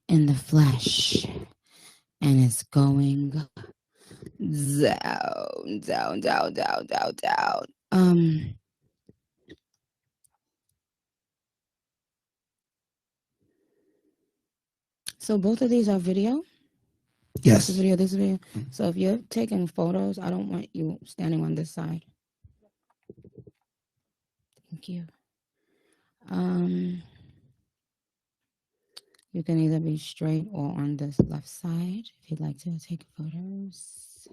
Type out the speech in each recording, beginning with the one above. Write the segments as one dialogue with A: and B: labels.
A: in the flesh, and it's going down, down, down, down, down, down. So both of these are video?
B: Yes.
A: This video, this video. So if you're taking photos, I don't want you standing on this side. Thank you. You can either be straight or on this left side if you'd like to take photos.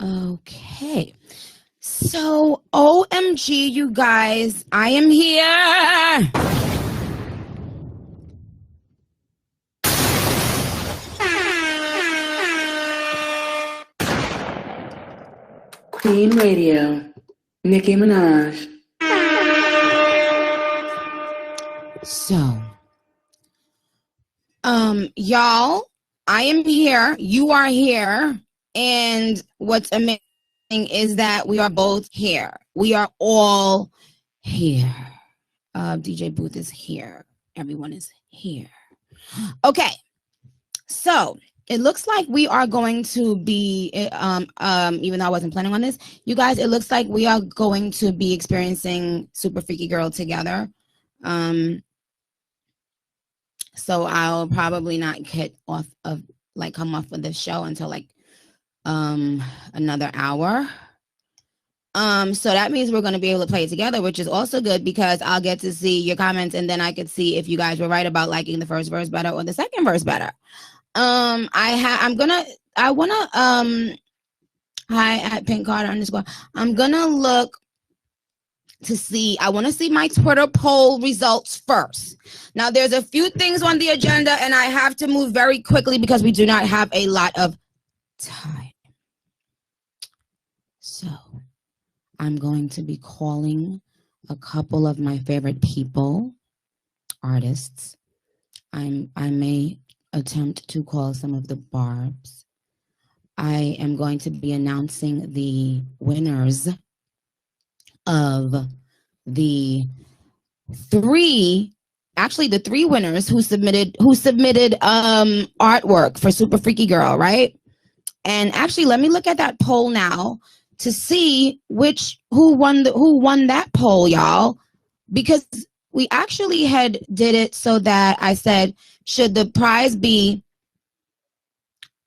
A: Okay. So, OMG, you guys, I am here.
C: Queen Radio, Nicki Minaj.
A: So, y'all, I am here. You are here. And what's amazing is that we are both here. We are all here. DJ Booth is here. Everyone is here. Okay. So it looks like we are going to be, even though I wasn't planning on this, you guys, it looks like we are going to be experiencing Super Freaky Girl together. So I'll probably not get off of, like, come off of the show until like another hour. So that means we're going to be able to play it together, which is also good because I'll get to see your comments and then I could see if you guys were right about liking the first verse better or the second verse better. Hi at Pink Carter _ I'm gonna look to see. I want to see my Twitter poll results first. Now, there's a few things on the agenda, and I have to move very quickly because we do not have a lot of time. So, I'm going to be calling a couple of my favorite people, artists. I may attempt to call some of the Barbs. I am going to be announcing the winners of the three winners who submitted artwork for Super Freaky Girl, right? And actually, let me look at that poll now to see who won that poll, y'all, because we actually had did it so that I said, should the prize be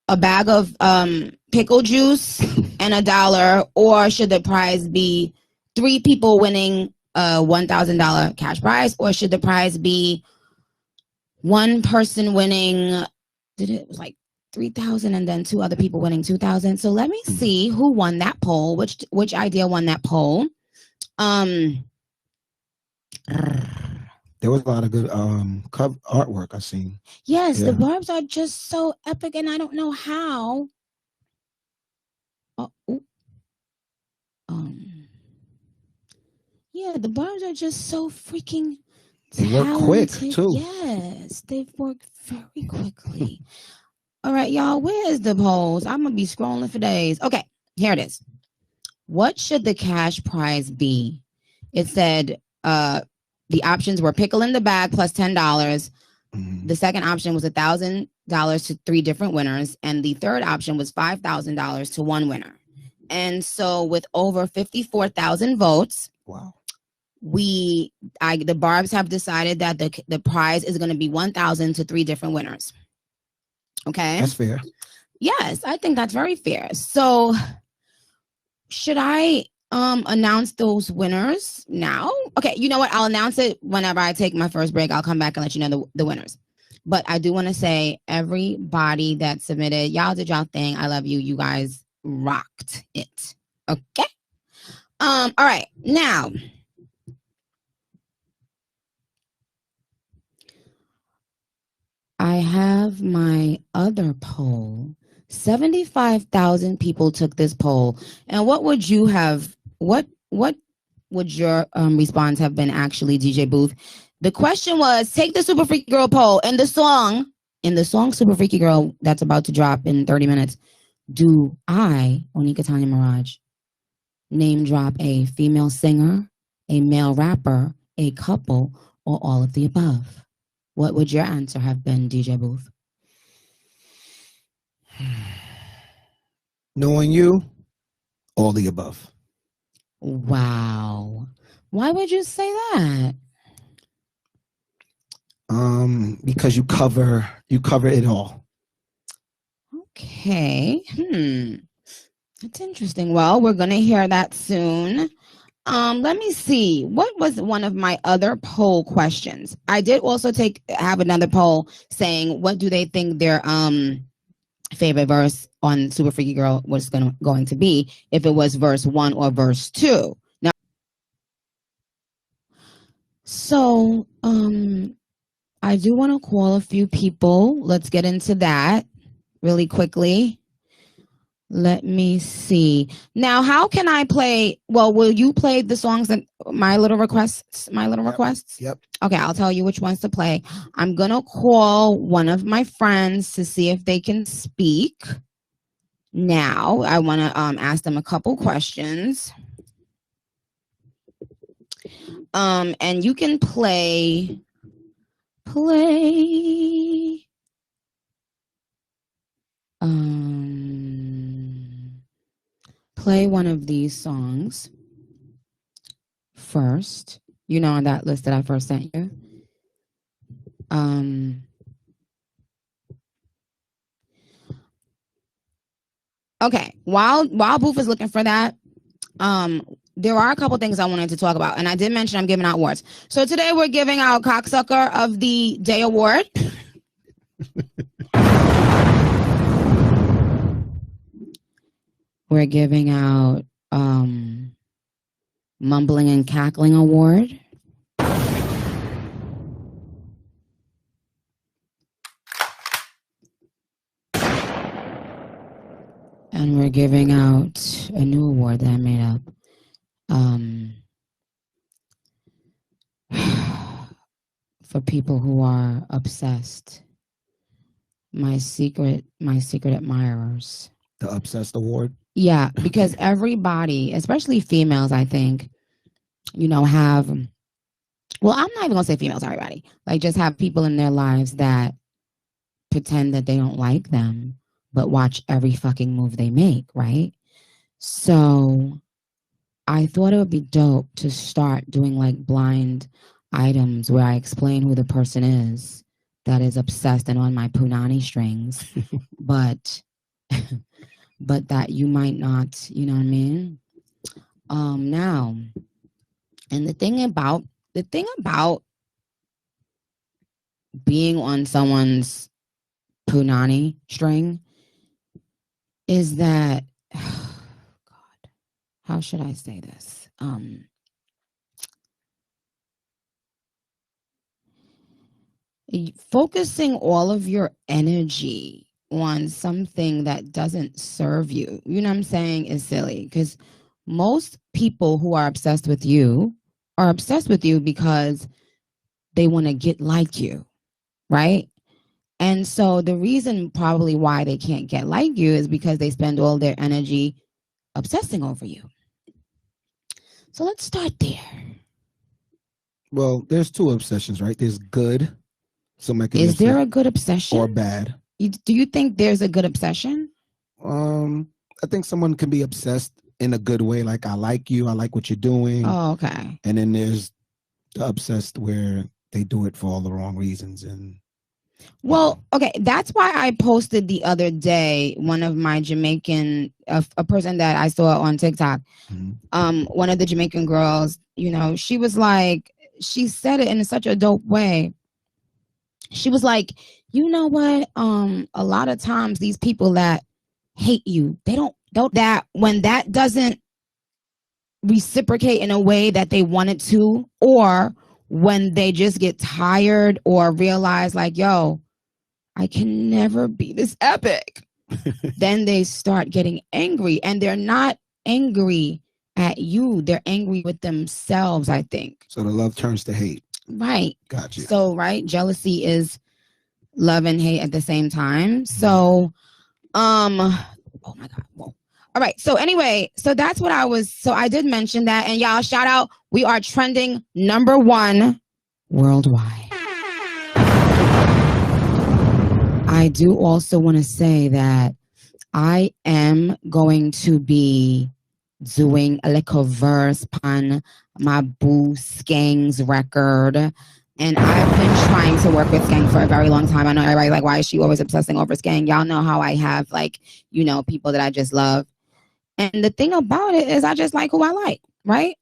A: a bag of pickle juice and $1, or should the prize be 3 people winning a $1,000 cash prize, or should the prize be 1 person winning? It was like 3,000 and then 2 other people winning 2,000. So let me see who won that poll. Which idea won that poll?
B: There was a lot of good cover artwork I've seen.
A: Yes, yeah. The Barbs are just so epic, and I don't know how. Yeah, the Barbs are just so freaking talented.
B: They work quick too.
A: Yes, they've worked very quickly. All right, y'all, where is the polls? I'm gonna be scrolling for days. Okay, here it is. What should the cash prize be? It said the options were pickle in the bag plus $10. Mm-hmm. The second option was $1,000 to 3 different winners, and the third option was $5,000 to 1 winner. And so, with over 54,000 votes,
B: wow,
A: the Barbs have decided that the prize is going to be $1,000 to 3 different winners. Okay,
B: that's fair.
A: Yes, I think that's very fair. So, should I announce those winners now? Okay, you know what? I'll announce it whenever I take my first break. I'll come back and let you know the winners. But I do want to say, everybody that submitted, y'all did y'all thing. I love you. You guys rocked it. Okay. All right. Now, I have my other poll. 75,000 people took this poll. And what would you have? What would your response have been, actually, DJ Booth? The question was, take the Super Freaky Girl poll. And the song Super Freaky Girl that's about to drop in 30 minutes, do I, Onika Tanya Mirage, Name drop a female singer, a male rapper, a couple, or all of the above. What would your answer have been, DJ Booth?
B: Knowing you, all the above.
A: Wow. Why would you say that?
B: Because you cover it all.
A: Okay. That's interesting. Well, we're gonna hear that soon. Let me see. What was one of my other poll questions? I did also have another poll saying what do they think their favorite verse on Super Freaky Girl was going to be, if it was verse 1 or verse 2. Now, so I do want to call a few people. Let's get into that really quickly. Let me see. Now, how can I play? Well, will you play the songs that my little requests?
B: Yep.
A: Okay, I'll tell you which ones to play. I'm going to call one of my friends to see if they can speak. Now, I want to ask them a couple questions. And you can play one of these songs first. You know, on that list that I first sent you. Okay, while Booth is looking for that, there are a couple things I wanted to talk about, and I did mention I'm giving out awards. So today we're giving out Cocksucker of the Day Award. We're giving out Mumbling and Cackling Award. And we're giving out a new award that I made up. For people who are obsessed. My secret admirers.
B: The Obsessed Award?
A: Yeah, because everybody, especially females, I think, you know, have, well, I'm not even gonna say females, everybody. Like, just have people in their lives that pretend that they don't like them, but watch every fucking move they make, right? So I thought it would be dope to start doing like blind items where I explain who the person is that is obsessed and on my punani strings, but that you might not, you know what I mean? Now, and the thing about being on someone's punani string is that, oh God, how should I say this? Focusing all of your energy on something that doesn't serve you, you know what I'm saying, is silly. Because most people who are obsessed with you are obsessed with you because they want to get like you, right? And so the reason probably why they can't get like you is because they spend all their energy obsessing over you. So let's start there.
B: Well, there's two obsessions, right? There's good.
A: Is there a good obsession?
B: Or bad.
A: Do you think there's a good obsession?
B: I think someone can be obsessed in a good way, like I like you, I like what you're doing.
A: Oh, okay.
B: And then there's the obsessed where they do it for all the wrong reasons. And
A: well, okay, that's why I posted the other day one of my Jamaican, a person that I saw on TikTok. One of the Jamaican girls, you know, she was like, she said it in such a dope way. She was like, you know what? A lot of times these people that hate you, they don't that when that doesn't reciprocate in a way that they want it to, or when they just get tired or realize like, yo, I can never be this epic, then they start getting angry, and they're not angry at you. They're angry with themselves, I think.
B: So the love turns to hate.
A: Right.
B: Gotcha.
A: So, right, jealousy is love and hate at the same time. So, oh my God. Whoa. All right. So anyway, so that's what I was. So I did mention that, and y'all shout out. We are trending #1 worldwide. I do also want to say that I am going to be doing a little verse on my Boo Skangs record. And I've been trying to work with Skang for a very long time. I know everybody like, why is she always obsessing over Skang? Y'all know how I have like, you know, people that I just love. And the thing about it is I just like who I like, right?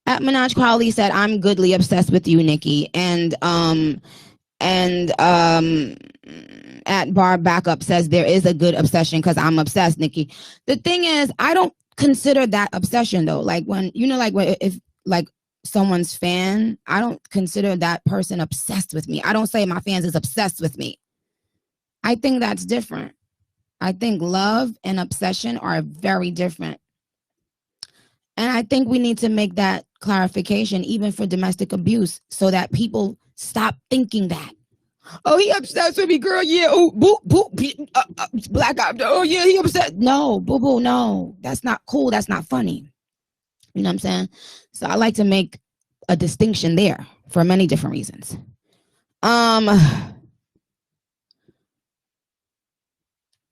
A: At Minaj Crowley said, I'm goodly obsessed with you, Nicki. And at Bar Backup says there is a good obsession because I'm obsessed, Nicki. The thing is, I don't consider that obsession though. Like when you know, like if like someone's fan, I don't consider that person obsessed with me. I don't say my fans is obsessed with me. I think that's different. I think love and obsession are very different. And I think we need to make that clarification even for domestic abuse so that people stop thinking that. Oh, he obsessed with me, girl. Yeah. Oh, boo, boo, black eye. Oh, yeah, he upset. No, boo, boo, no. That's not cool. That's not funny. You know what I'm saying? So I like to make a distinction there for many different reasons. All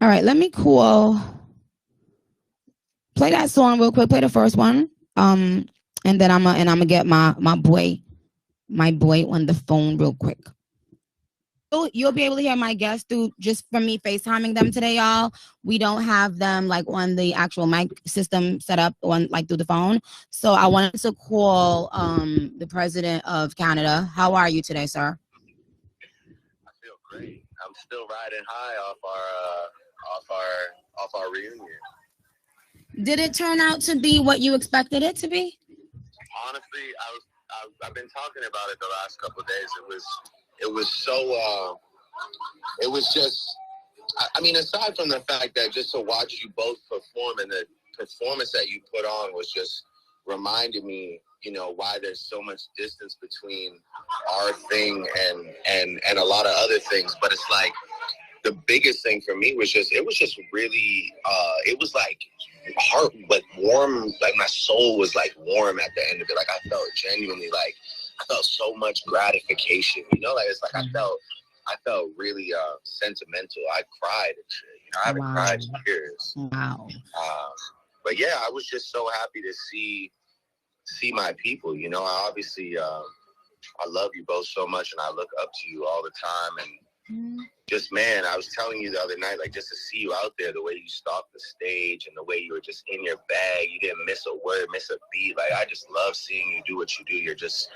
A: right, let me play that song real quick. Play the first one. And then I'm gonna get my boy on the phone real quick. You'll be able to hear my guests through just from me FaceTiming them today, y'all. We don't have them like on the actual mic system set up on like through the phone. So I wanted to call the president of Canada. How are you today, sir?
D: I feel great. I'm still riding high off our reunion.
A: Did it turn out to be what you expected it to be?
D: Honestly, I've been talking about it the last couple of days. It was so it was just, I mean, aside from the fact that just to watch you both perform and the performance that you put on was just reminded me, you know, why there's so much distance between our thing and a lot of other things. But it's like the biggest thing for me was just, it was just really, it was like heart, but warm, like my soul was like warm at the end of it. Like I felt genuinely like, I felt so much gratification, you know, like it's like I felt really sentimental. I cried and shit, you know, I haven't cried in years.
A: Wow.
D: But yeah, I was just so happy to see my people, you know. I obviously I love you both so much and I look up to you all the time, and just, man, I was telling you the other night, like just to see you out there, the way you stalked the stage and the way you were just in your bag, you didn't miss a word, miss a beat. Like I just love seeing you do what you do. You're just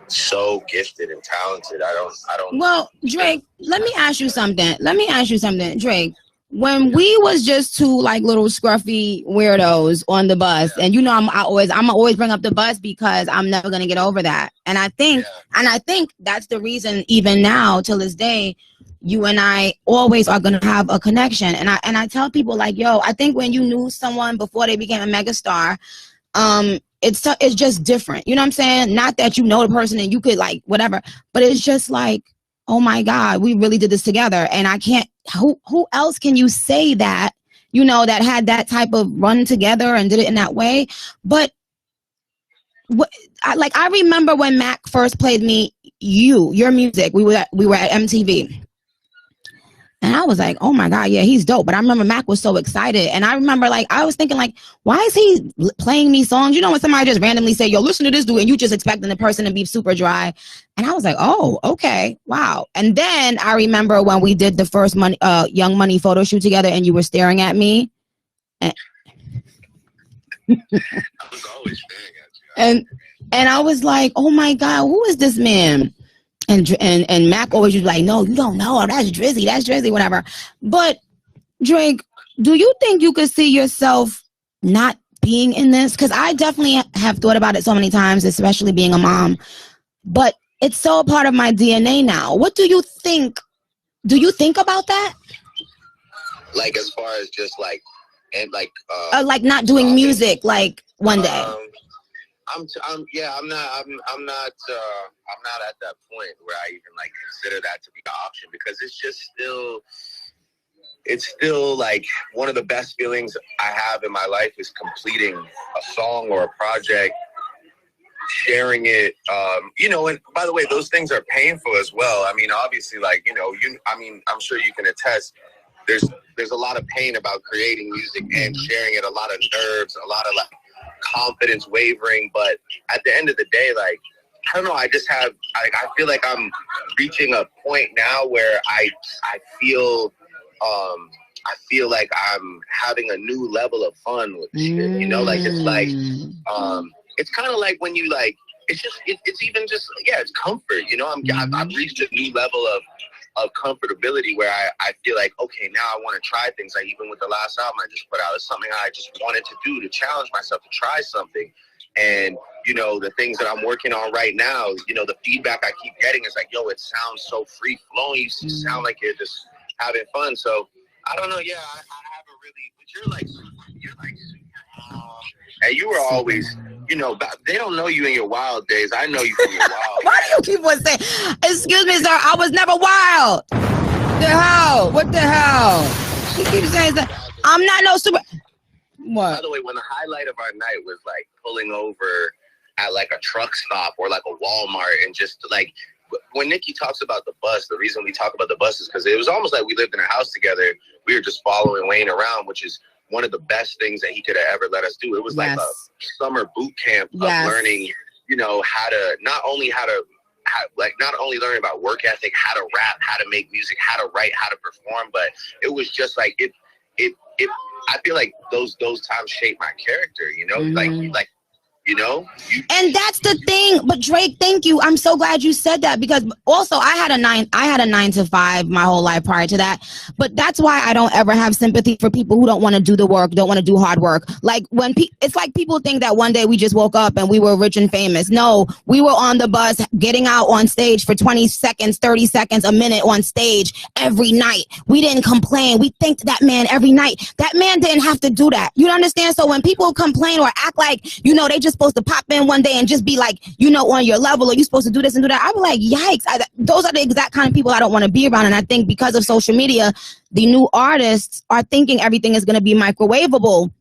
D: so gifted and talented. I don't.
A: Well, Drake, let me ask you something. Drake. When we was just two like little scruffy weirdos on the bus, and you know I'm always bring up the bus because I'm never gonna get over that. And I think that's the reason even now till this day, you and I always are gonna have a connection. And I tell people like, yo, I think when you knew someone before they became a megastar, it's just different. You know what I'm saying? Not that you know the person and you could like whatever, but it's just like, oh my God, we really did this together. And I can't, who else can you say that, you know, that had that type of run together and did it in that way? But I remember when Mac first played me your music. We were at MTV. And I was like, oh my God, yeah, he's dope. But I remember Mac was so excited. And I remember like, I was thinking like, why is he playing me songs? You know, when somebody just randomly say, yo, listen to this dude, and you just expecting the person to be super dry. And I was like, oh, okay, wow. And then I remember when we did the first Young Money photo shoot together and you were staring at me. And
D: I was always staring at you.
A: And I was like, oh my God, who is this man? And Mac always was like, no, you don't know. That's Drizzy, whatever. But Drake, do you think you could see yourself not being in this? Because I definitely have thought about it so many times, especially being a mom. But it's so a part of my DNA now. What do you think? Do you think about that?
D: Like as far as just like, and like
A: not doing music like one day.
D: I'm not at that point where I even like consider that to be an option, because it's just still, it's still like one of the best feelings I have in my life is completing a song or a project, sharing it, and by the way, those things are painful as well. I mean, obviously, like, I'm sure you can attest, there's a lot of pain about creating music and sharing it, a lot of nerves, a lot of like confidence wavering. But at the end of the day, like, I don't know, I feel like I'm reaching a point now where I feel like I'm having a new level of fun with shit, like, it's like, it's kind of like when you like, it's even just, it's comfort, I've reached a new level of comfortability where I feel like, okay, now I want to try things. Like, even with the last album I just put out, it's something I just wanted to do, to challenge myself, to try something. And, the things that I'm working on right now, the feedback I keep getting is like, yo, it sounds so free flowing. You sound like you're just having fun. So I don't know. Yeah, I haven't really, but you're like, and you were always, they don't know you in your wild days. I know you from your wild.
A: Why do you keep on saying, excuse me, sir, I was never wild? What the hell? She keeps saying that. I'm not no super. What?
D: By the way, when the highlight of our night was like pulling over at like a truck stop or like a Walmart, and just like, when Nicki talks about the bus, the reason we talk about the bus is because it was almost like we lived in a house together. We were just following Wayne around, which is one of the best things that he could have ever let us do. It was like a summer boot camp of learning, how to not only learn about work ethic, how to rap, how to make music, how to write, how to perform, but it was just like it. I feel like those times shaped my character, And
A: that's the thing. But Drake, thank you. I'm so glad you said that, because also I had a 9 to 5 my whole life prior to that. But that's why I don't ever have sympathy for people who don't want to do the work, don't want to do hard work. Like when it's like people think that one day we just woke up and we were rich and famous. No, we were on the bus, getting out on stage for 20 seconds, 30 seconds, a minute on stage every night. We didn't complain. We thanked that man every night. That man didn't have to do that. You understand? So when people complain or act like, they just supposed to pop in one day and just be like, on your level, or you supposed to do this and do that, I be like, yikes. Those are the exact kind of people I don't want to be around. And I think because of social media, the new artists are thinking everything is going to be microwavable.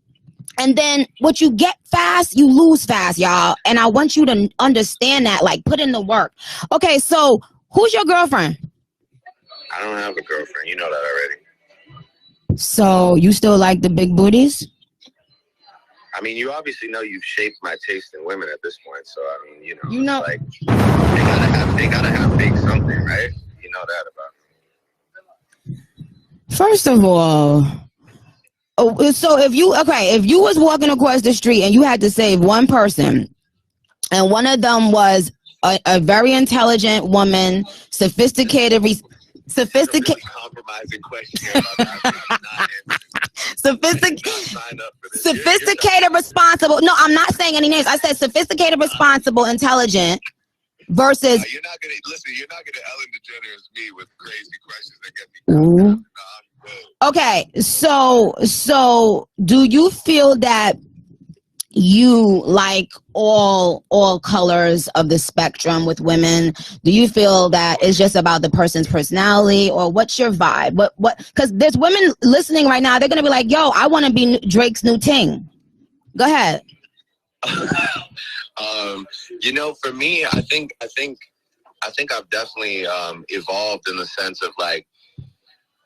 A: And then what you get fast, you lose fast, y'all. And I want you to understand that, like, put in the work. Okay, so who's your girlfriend?
D: I don't have a girlfriend. You know that already.
A: So you still like the big booties?
D: I mean, you obviously know you've shaped my taste in women at this point. So, I mean, like, they gotta have big something, right? You know that about me.
A: First of all, so if you was walking across the street and you had to save one person, and one of them was a very intelligent woman, sophisticated,
D: compromising question.
A: Sophisticated, responsible. No, I'm not saying any names. I said sophisticated, responsible, intelligent versus.
D: You're not gonna Ellen DeGeneres me with crazy questions that get me.
A: Okay, so do you feel that you like all colors of the spectrum with women? Do you feel that it's just about the person's personality, or what's your vibe? What? Because there's women listening right now. They're gonna be like, "Yo, I want to be Drake's new ting." Go ahead.
D: For me, I think I've definitely evolved in the sense of like,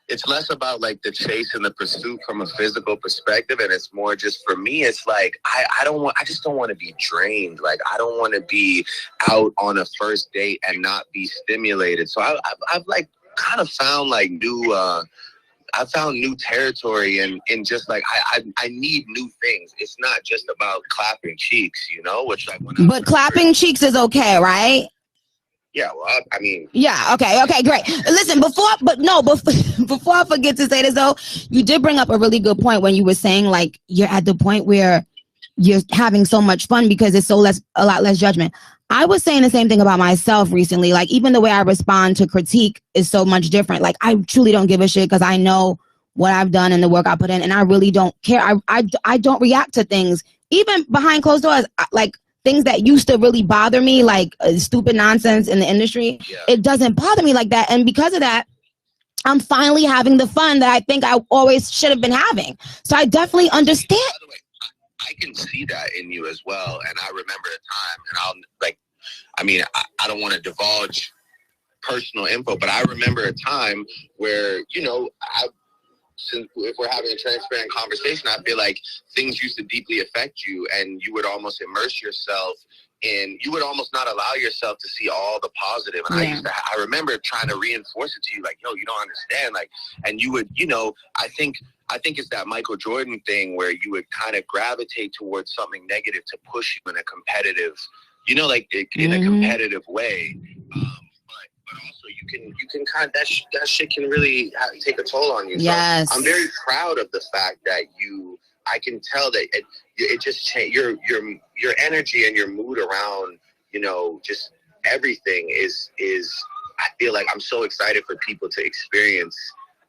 D: it's less about like the chase and the pursuit from a physical perspective, and it's more just, for me, it's like I just don't want to be drained. Like, I don't want to be out on a first date and not be stimulated. So I've like kind of found like I found new territory, and just like I need new things. It's not just about clapping cheeks, which like.
A: But clapping cheeks is okay, right?
D: Yeah, well, I mean.
A: Yeah, okay, great. Listen, before I forget to say this, though, you did bring up a really good point when you were saying, like, you're at the point where you're having so much fun because it's a lot less judgment. I was saying the same thing about myself recently. Like, even the way I respond to critique is so much different. Like, I truly don't give a shit because I know what I've done and the work I put in, and I really don't care. I don't react to things, even behind closed doors, like, things that used to really bother me, like stupid nonsense in the industry. Yeah. It doesn't bother me like that. And because of that, I'm finally having the fun that I think I always should have been having. So I definitely understand.
D: By the way, I can see that in you as well. And I remember a time, and I don't want to divulge personal info, but I remember a time where, since if we're having a transparent conversation, I feel like things used to deeply affect you, and you would almost immerse yourself in, you would almost not allow yourself to see all the positive. And I remember trying to reinforce it to you, like, yo, you don't understand. Like, and you would, I think it's that Michael Jordan thing where you would kind of gravitate towards something negative to push you in a competitive, in a competitive way. But also you can kind of, that shit can really take a toll on you.
A: Yes.
D: So I'm very proud of the fact that I can tell that it just changed your energy and your mood around, just everything is, I feel like I'm so excited for people to experience,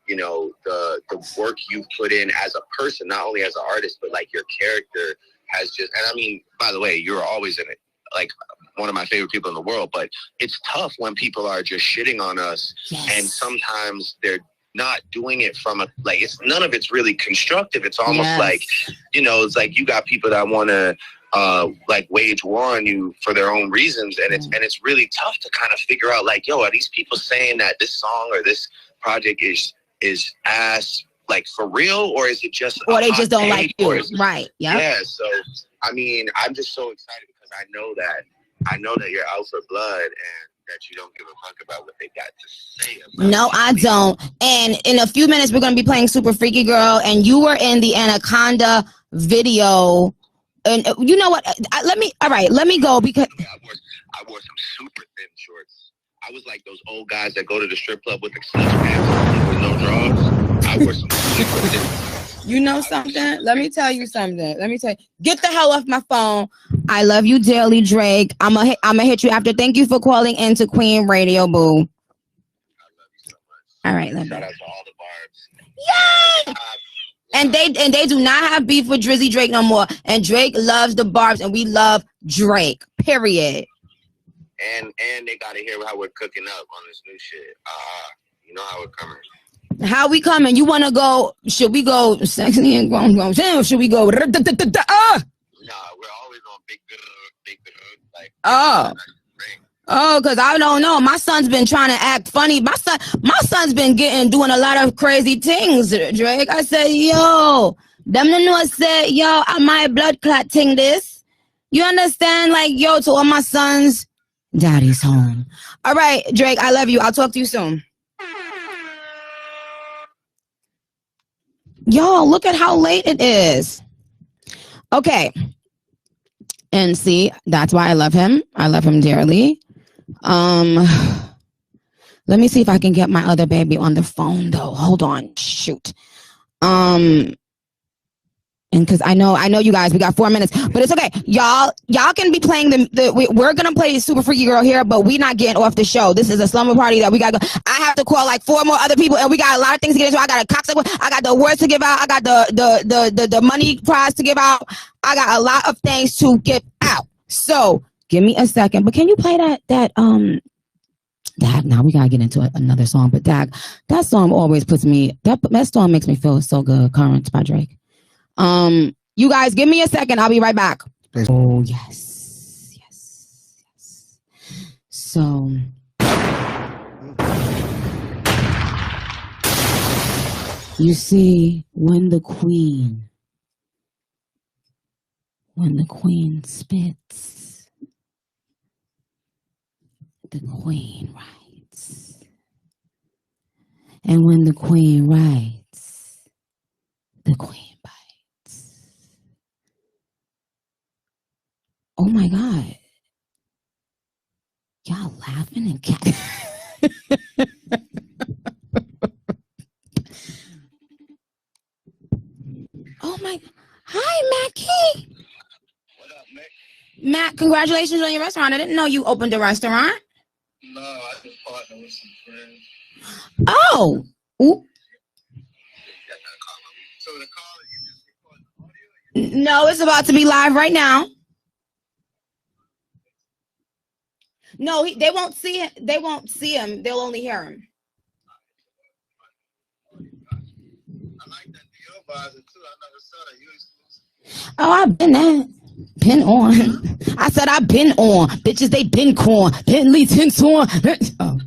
D: the work you've put in as a person, not only as an artist, but like your character has just, and I mean, by the way, you're always in it. Like one of my favorite people in the world, but it's tough when people are just shitting on us. Yes. And sometimes they're not doing it from none of it's really constructive. It's almost like, it's like you got people that want to wage war on you for their own reasons. And it's really tough to kind of figure out, like, yo, are these people saying that this song or this project is ass, like, for real, or is it just,
A: or they just don't like you? Right. Yep.
D: Yeah. So, I mean, I'm just so excited because I know that you're out for blood and that you don't give a fuck about what they got to say about
A: No, I don't. And in a few minutes, we're going to be playing Super Freaky Girl, and you were in the Anaconda video. And you know what? Let me go because
D: I wore some super thin shorts. I was like those old guys that go to the strip club with the sleeve pants with no drawers. I wore some super thin.
A: You know something? Let me tell you something. Get the hell off my phone. I love you dearly, Drake. I'm gonna hit you after. Thank you for calling into Queen Radio, boo.
D: I love you so much.
A: All right, love
D: Shout
A: you.
D: out to all the barbs.
A: Yay! And they do not have beef with Drizzy Drake no more. And Drake loves the barbs, and we love Drake. Period.
D: And they gotta hear how we're cooking up on this new shit. You know how we're coming.
A: How we coming? You want to go? Should we go sexy and grown? Or should we go?
D: Nah, we're always on big, like.
A: Oh, because I don't know. My son's been trying to act funny. My son's been doing a lot of crazy things, Drake. I said, yo, them no know say, yo, I my blood clot thing this. You understand? Like, yo, to all my sons, daddy's home. All right, Drake, I love you. I'll talk to you soon. Y'all, look at how late it is. Okay. And see, that's why I love him. I love him dearly. Let me see if I can get my other baby on the phone though. Hold on. Shoot. And because I know you guys, we got 4 minutes, but it's okay. Y'all can be playing we're going to play Super Freaky Girl here, but we're not getting off the show. This is a slumber party that we got to go. I have to call like 4 more other people, and we got a lot of things to get into. I got a cocktail. I got the awards to give out. I got the money prize to give out. I got a lot of things to give out. So give me a second. But can you play that now we gotta get into another song, but that song always puts me, that song makes me feel so good. Currents by Drake. You guys give me a second, I'll be right back. Oh yes. So you see, when the queen spits, the queen writes. And when the queen writes, the queen bites. Oh my God. Y'all laughing and Oh my, hi Mackie.
D: What up, Nick?
A: Matt, congratulations on your restaurant. I didn't know you opened a restaurant.
D: No, I just partnered with some friends.
A: Oh. Ooh.
D: So the call, you just record audio?
A: No, it's about to be live right now. No, they won't see him. They won't see him. They'll only hear him.
D: supervisor too. I never saw that. You exclusive.
A: Oh, I've been that. Been on. I said I've been on. Bitches, they been corn. Bentley tints on. Oh.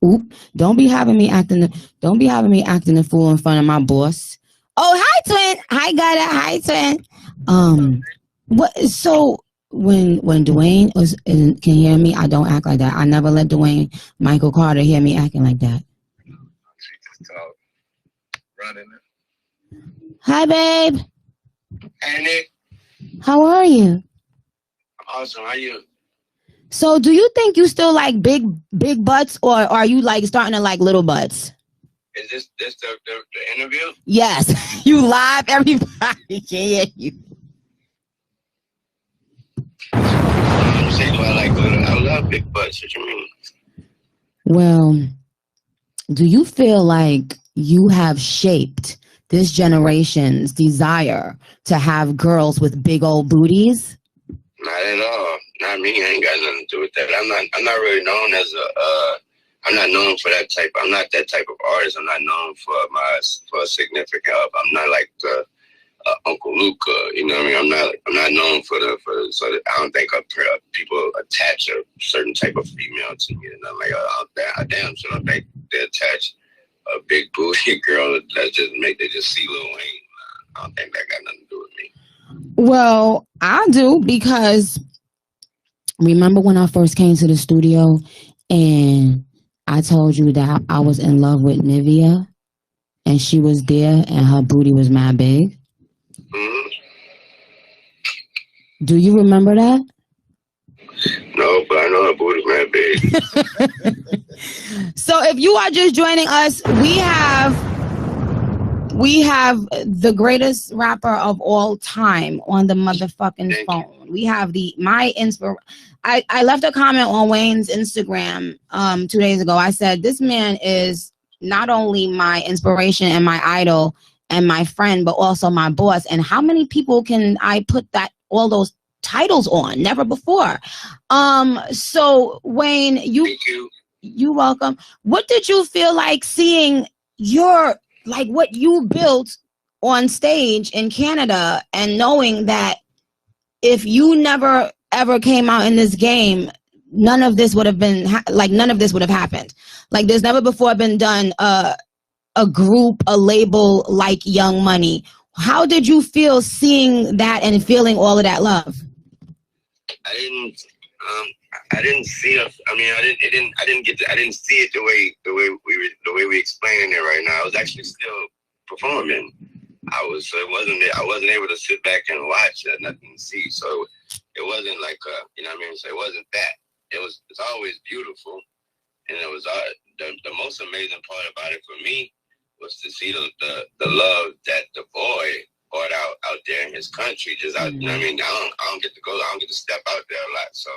A: Oop. Don't be having me acting the fool in front of my boss. Oh, hi, twin. Hi, got it. Hi, twin. What? So when Dwayne can hear me, I don't act like that. I never let Dwayne Michael Carter hear me acting like that.
D: She just talk, running it.
A: Hi, babe.
D: Hey, Nick.
A: How are you?
D: Awesome. How you?
A: So, do you think you still like big butts, or are you like starting to like little butts?
D: Is this the interview?
A: Yes, you live. Everybody can hear you.
D: I'm saying, well, I love big butts. What you mean?
A: Well, do you feel like you have shaped this generation's desire to have girls with big old booties?
D: Not at all. Not me. I ain't got nothing to do with that. I'm not really known as I'm not known for that type. I'm not that type of artist. I'm not known for a significant. I'm not like the Uncle Luca. You know what I mean? I'm not known for so that I don't think people attach a certain type of female to me. And I'm like, I damn sure don't think they attach a big booty girl that they just see Lil Wayne. I don't think that got nothing to do with me.
A: Well, I do, because remember when I first came to the studio and I told you that I was in love with Nivea and she was there and her booty was mad big?
D: Mm-hmm.
A: Do you remember that?
D: No, but I know her booty mad big.
A: So if you are just joining us, we have the greatest rapper of all time on the motherfucking phone. We have I left a comment on Wayne's Instagram 2 days ago. I said, this man is not only my inspiration and my idol and my friend, but also my boss. And how many people can I put all those titles on? Never before. So Wayne, you're welcome. What did you feel like seeing what you built on stage in Canada, and knowing that if you never ever came out in this game, none of this would have happened. Like, there's never before been done a group, a label like Young Money. How did you feel seeing that and feeling all of that love?
D: I didn't see it. I mean, I didn't see it the way we explaining it right now. I was actually still performing. I wasn't able to sit back and watch it, nothing to see. So it wasn't like you know what I mean. So it wasn't that. It's always beautiful, and it was the most amazing part about it for me was to see the love that the boy brought out there in his country. Just out, you know what I mean. I don't get to step out there a lot. So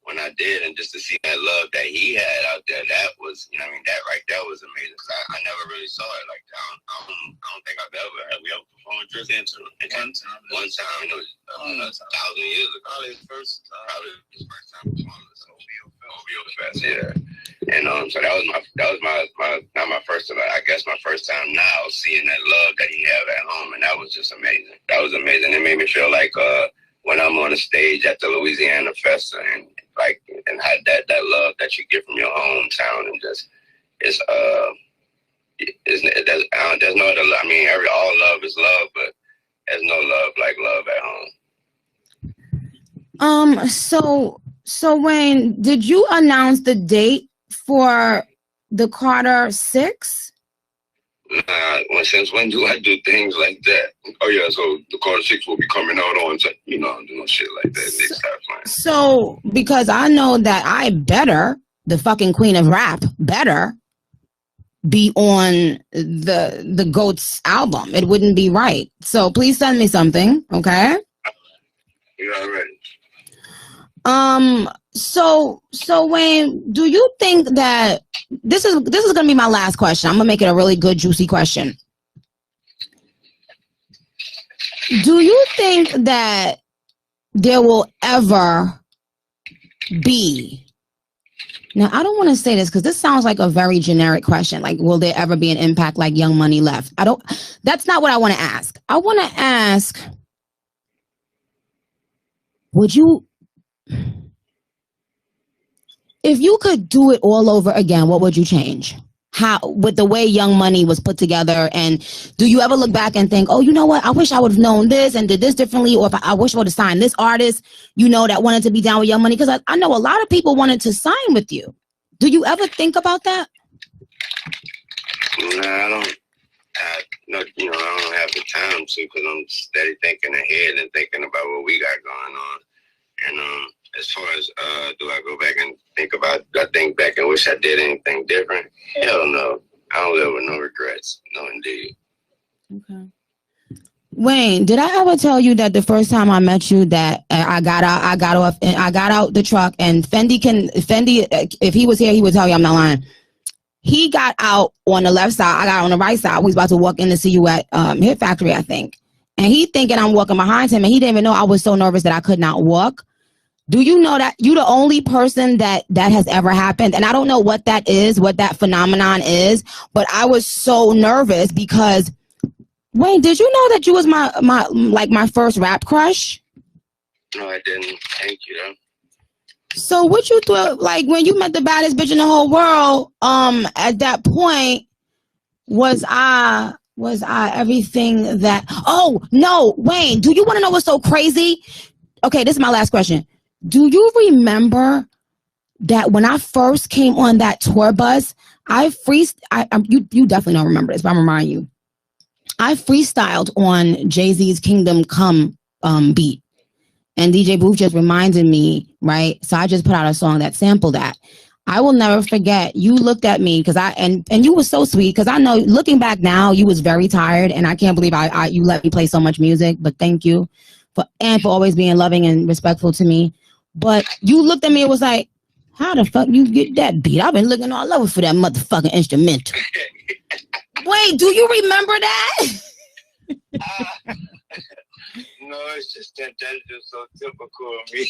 D: when I did, and just to see that love that he had out there, that was, you know what I mean, that right there was amazing. Cause I never really saw it like that. I don't think I've ever performed just one time, you know, 1,000 years ago. Probably his first time performing this OVO Fest, yeah. And so that was not my first time. I guess my first time now seeing that love that he had at home, and that was just amazing. That was amazing. It made me feel like when I'm on the stage at the Louisiana Festa and had that love that you get from your hometown, and just there's no other love. I mean, all love is love, but there's no love like love at home.
A: So Wayne, did you announce the date for the Carter 6?
D: Nah, since when do I do things like that? Oh yeah, so the Carter 6 will be coming out on, you know, doing shit like that.
A: So because I know that the fucking queen of rap, better be on the GOAT's album. It wouldn't be right. So please send me something, okay?
D: You already.
A: So Wayne, do you think that this is gonna be my last question? I'm gonna make it a really good, juicy question. Do you think that there will ever be Now, I don't want to say this because this sounds like a very generic question. Like, will there ever be an impact like Young Money left? That's not what I want to ask. I want to ask, would you, if you could do it all over again, what would you change? How, with the way Young Money was put together, and do you ever look back and think, oh, you know what, I wish I would have known this and did this differently, or if I wish I would have signed this artist, that wanted to be down with Young Money? Because I know a lot of people wanted to sign with you. Do you ever think about that?
D: No, I don't have I don't have the time to, because I'm steady thinking ahead and thinking about what we got going on. And as far as do I go back and think back and wish I did anything different? Hell no. I don't live with no regrets. No, indeed.
A: Okay. Wayne, did I ever tell you that the first time I met you that I got out the truck, and Fendi, if he was here, he would tell you I'm not lying. He got out on the left side. I got on the right side. We was about to walk in to see you at Hit Factory, I think. And he thinking I'm walking behind him, and he didn't even know I was so nervous that I could not walk. Do you know that you're the only person that has ever happened? And I don't know what that is, what that phenomenon is, but I was so nervous because, Wayne, did you know that you was my first rap crush?
D: No, I didn't. Thank you, though.
A: So what you thought, like when you met the baddest bitch in the whole world, at that point, was I everything that, oh no, Wayne, do you want to know what's so crazy? Okay, this is my last question. Do you remember that when I first came on that tour bus, you definitely don't remember this, but I'm reminding you. I freestyled on Jay-Z's Kingdom Come beat. And DJ Booth just reminded me, right? So I just put out a song that sampled that. I will never forget. You looked at me because and you were so sweet, because I know looking back now, you was very tired, and I can't believe you let me play so much music. But thank you for always being loving and respectful to me. But you looked at me and was like, how the fuck you get that beat? I've been looking all over for that motherfucking instrumental. Wait, do you remember that?
D: No, it's just that's just so typical of me.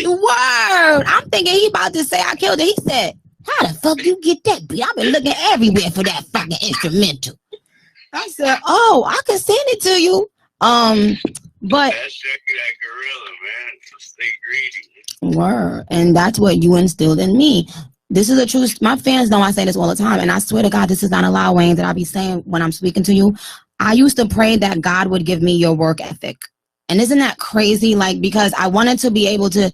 A: Word. I'm thinking he about to say I killed it. He said, how the fuck you get that beat? I've been looking everywhere for that fucking instrumental. I said, oh, I can send it to you. But
D: that's that gorilla, man. So stay greedy.
A: Word. And that's what you instilled in me. This is a truth. My fans know I say this all the time, and I swear to God, this is not a lie, Wayne, that I'll be saying when I'm speaking to you. I used to pray that God would give me your work ethic. And isn't that crazy? Like, because I wanted to be able to,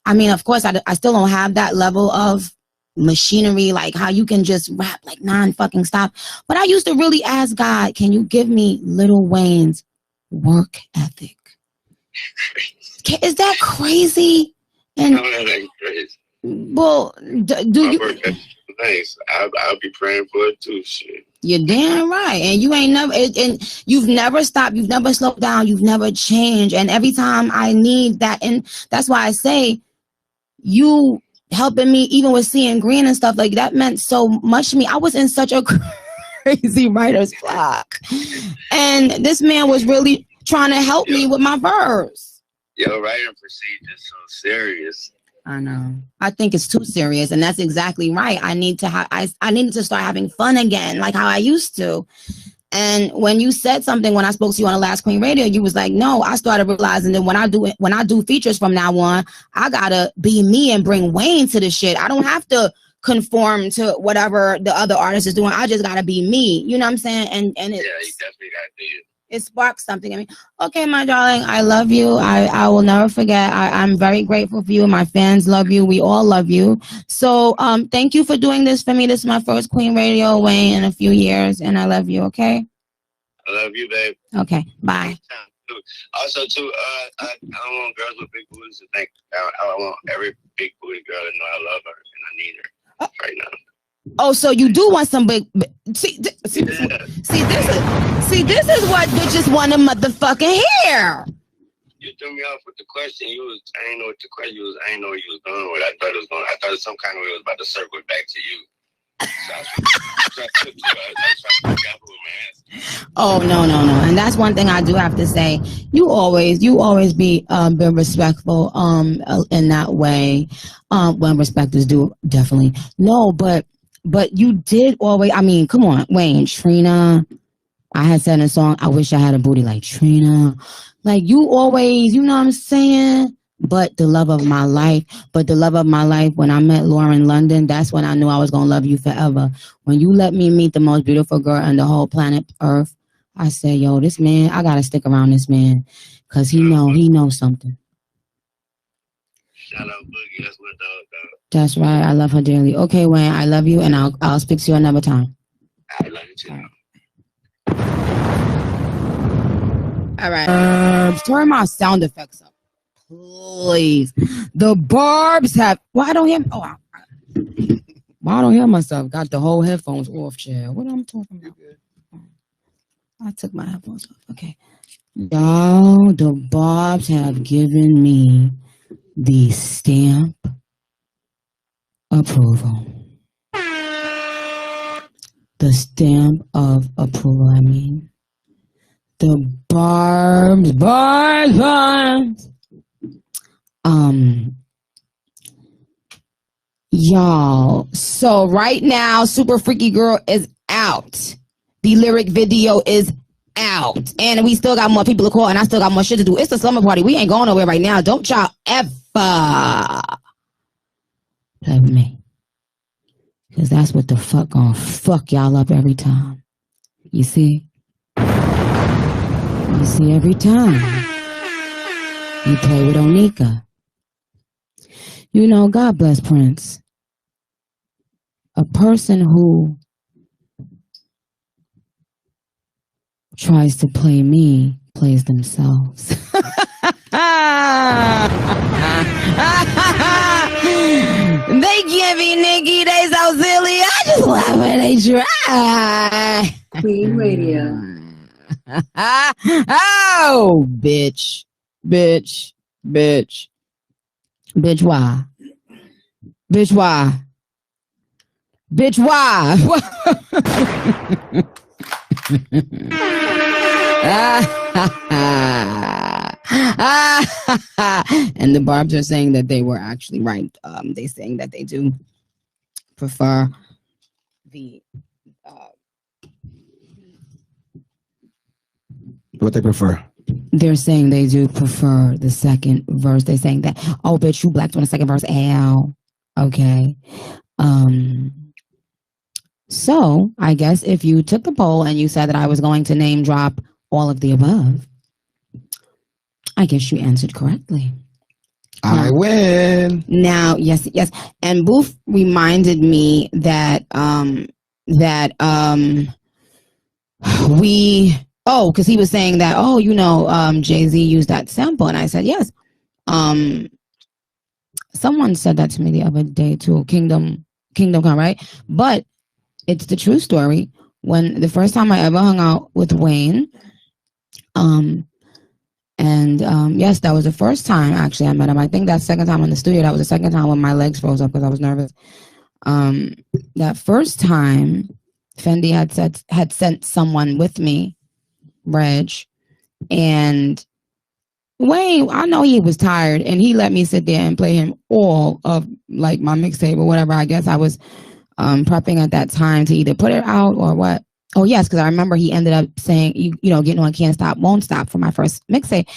A: I mean, of course, I still don't have that level of machinery, like how you can just rap like non-fucking stop. But I used to really ask God, can you give me Lil Wayne's work ethic? Is that crazy? And,
D: no, that ain't crazy.
A: Well, do you?
D: Work ethic is nice. I'll be praying for it too. Shit.
A: You're damn right. And you ain't never, and you've never stopped. You've never slowed down. You've never changed. And every time I need that, and that's why I say you helping me, even with seeing green and stuff, like that meant so much to me. I was in such a crazy writer's block. And this man was really trying to help me with my verse.
D: Yo, writing procedure is so serious.
A: I know. I think it's too serious, and that's exactly right. I need to I needed to start having fun again, like how I used to. And when you said something when I spoke to you on the Last Queen Radio, you was like, "No." I started realizing that when I do features from now on, I gotta be me and bring Wayne to the shit. I don't have to conform to whatever the other artist is doing. I just gotta be me. You know what I'm saying? And it's,
D: yeah, you definitely gotta do it.
A: It sparks something in me. Okay, my darling, I love you. I will never forget. I'm very grateful for you. My fans love you. We all love you. So thank you for doing this for me. This is my first Queen Radio, Wayne, in a few years, and I love you, okay?
D: I love you, babe.
A: Okay, bye.
D: Also, too, I don't want girls with big booties to think. I want every big booty girl to know I love her and I need her right now.
A: Oh, so you do want some big? See, this is what bitches want to motherfucking hear.
D: You threw me off with the question. I didn't know what the question was. I didn't know what you was going with. I thought it was some kind of way it was about to circle it back to you.
A: Oh no. And that's one thing I do have to say. You always be been respectful in that way. When respect is due, definitely. No, but you did always, I mean, come on, Wayne, Trina. I had said in a song, I wish I had a booty like Trina. Like you always, you know what I'm saying? But the love of my life, when I met Lauren London, that's when I knew I was going to love you forever. When you let me meet the most beautiful girl on the whole planet Earth, I said, yo, this man, I got to stick around this man because he knows something.
D: Shout out Boogie, that's my dog.
A: That's right. I love her dearly. Okay, Wayne, I love you, and I'll speak to you another time.
D: I love you too.
A: All right. Turn my sound effects up, please. The Barbs have. Why I don't hear? Why I don't hear myself? Got the whole headphones off, chair. What am I talking about? I took my headphones off. Okay. Y'all, the Barbs have given me the stamp approval. The stamp of approval, I mean. The Barbs. Y'all. So right now, Super Freaky Girl is out. The lyric video is out. And we still got more people to call, and I still got more shit to do. It's the slumber party. We ain't going nowhere right now. Don't y'all ever play with me. Because that's what the fuck gonna fuck y'all up every time. You see? You see, every time you play with Onika. You know, God bless Prince. A person who tries to play me plays themselves. They give me Nicki, they so silly. I just love when they try.
C: Queen Radio.
A: Oh, bitch, why? Bitch, why? And the Barbs are saying that they were actually right. They saying that they do prefer the
B: what they prefer.
A: They're saying they do prefer the second verse. They're saying that, oh, bitch, you blacked on the second verse. Ow. Okay. So I guess if you took the poll and you said that I was going to name drop all of the above, I guess you answered correctly.
B: I win.
A: Now, yes. And Booth reminded me that because he was saying that, Jay-Z used that sample, and I said yes. Someone said that to me the other day too. Kingdom Come, right? But it's the true story. When the first time I ever hung out with Wayne, yes, that was the first time actually I met him. I think that second time in the studio, that was the second time when my legs froze up because I was nervous. That first time, Fendi had sent someone with me, Reg, and Wayne, I know he was tired, and he let me sit there and play him all of like my mixtape or whatever. I guess I was prepping at that time to either put it out or what. Oh yes, because I remember he ended up saying, getting on Can't Stop, Won't Stop for my first mixtape.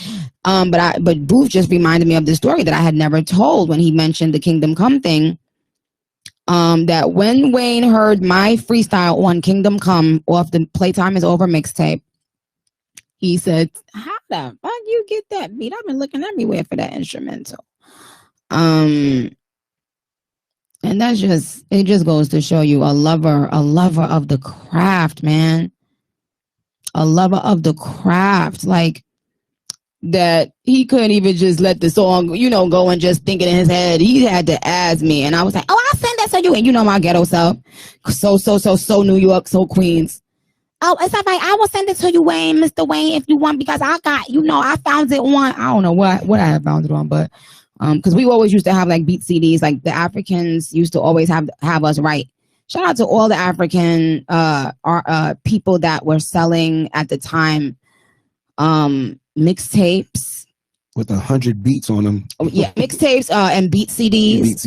A: But Booth just reminded me of this story that I had never told when he mentioned the Kingdom Come thing. That when Wayne heard my freestyle on Kingdom Come off the Playtime Is Over mixtape, he said, how the fuck you get that beat? I've been looking everywhere for that instrumental. And it just goes to show you a lover of the craft, man. A lover of the craft. Like, that he couldn't even just let the song, go and just think it in his head. He had to ask me. And I was like, oh, I'll send that to you. And my ghetto self. So New York, so Queens. Oh, it's all right. I will send it to you, Wayne, Mr. Wayne, if you want, because I got, I found it on, I don't know what I have found it on, but because we always used to have like beat CDs, like the Africans used to always have us write shout out to all the African people that were selling at the time mixtapes
B: with 100 beats on them.
A: Yeah, mixtapes and beat CDs.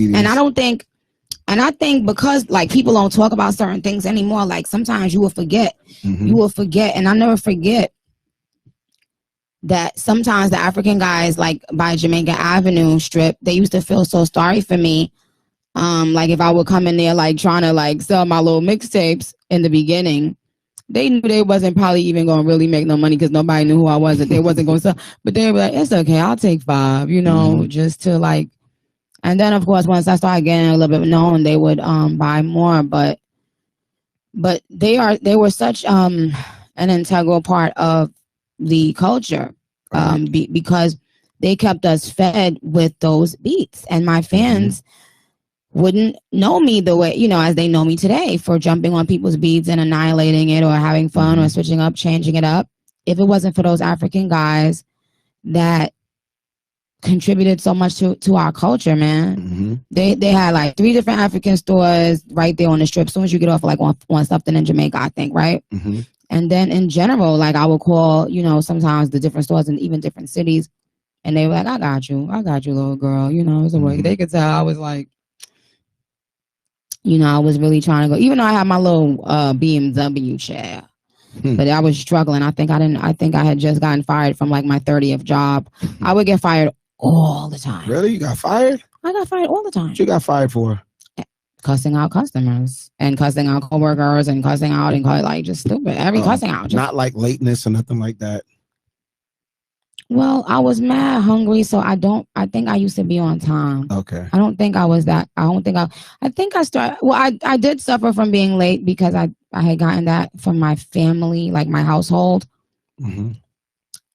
A: And I think because like people don't talk about certain things anymore, like sometimes you will forget. You will forget, and I'll never forget that sometimes the African guys like by Jamaica Avenue strip, they used to feel so sorry for me. Like if I would come in there like trying to like sell my little mixtapes in the beginning, they knew they wasn't probably even going to really make no money because nobody knew who I was, that they wasn't going to sell. But they were like, it's okay, I'll take 5, you know, just to like. And then of course once I started getting a little bit known, they would buy more. But they were such an integral part of the culture because they kept us fed with those beats, and my fans wouldn't know me the way, you know, as they know me today for jumping on people's beats and annihilating it or having fun or switching up, changing it up. If it wasn't for those African guys that contributed so much to our culture, man. They had like 3 different African stores right there on the strip. As soon as you get off like on something in Jamaica, I think, right? And then in general, like I would call, you know, sometimes the different stores in even different cities, and they were like, I got you, little girl. You know, it's a way. They could tell I was like, you know, I was really trying to go, even though I had my little BMW chair, but I was struggling. I think I had just gotten fired from like my 30th job. I would get fired all the time.
B: Really? You got fired?
A: I got fired all the time.
B: What you got fired for?
A: Cussing out customers and cussing out coworkers and cussing out and like just stupid. Every cussing out. Just,
B: not like lateness or nothing like that.
A: Well, I was mad hungry, so I think I used to be on time.
B: Okay.
A: I don't think I was that. I think I started, well, I did suffer from being late because I had gotten that from my family, like my household.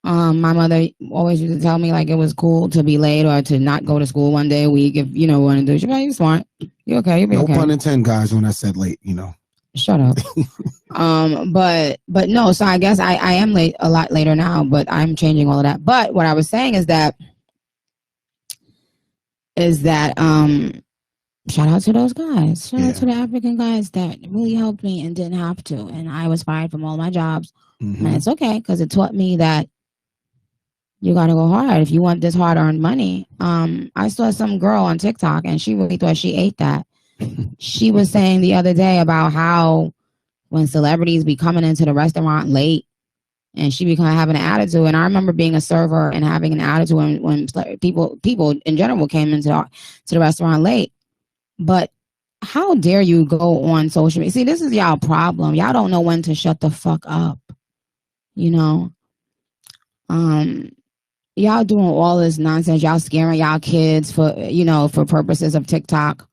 A: My mother always used to tell me like it was cool to be late or to not go to school one day a week if, you know, want to do it. She's like, you're smart. You okay? You'll be okay.
B: No pun intended, guys, when I said late, you know.
A: Shut up. But no, so I guess I am late, a lot later now, but I'm changing all of that. But what I was saying is that shout out to those guys. Shout out to the African guys that really helped me and didn't have to. And I was fired from all my jobs. And it's okay because it taught me that you got to go hard if you want this hard-earned money. I saw some girl on TikTok and she really thought she ate that. She was saying the other day about how when celebrities be coming into the restaurant late and she be kind of having an attitude. And I remember being a server and having an attitude when people in general came into the restaurant late. But how dare you go on social media? See, this is y'all problem. Y'all don't know when to shut the fuck up. You know? Y'all doing all this nonsense. Y'all scaring y'all kids for purposes of TikTok.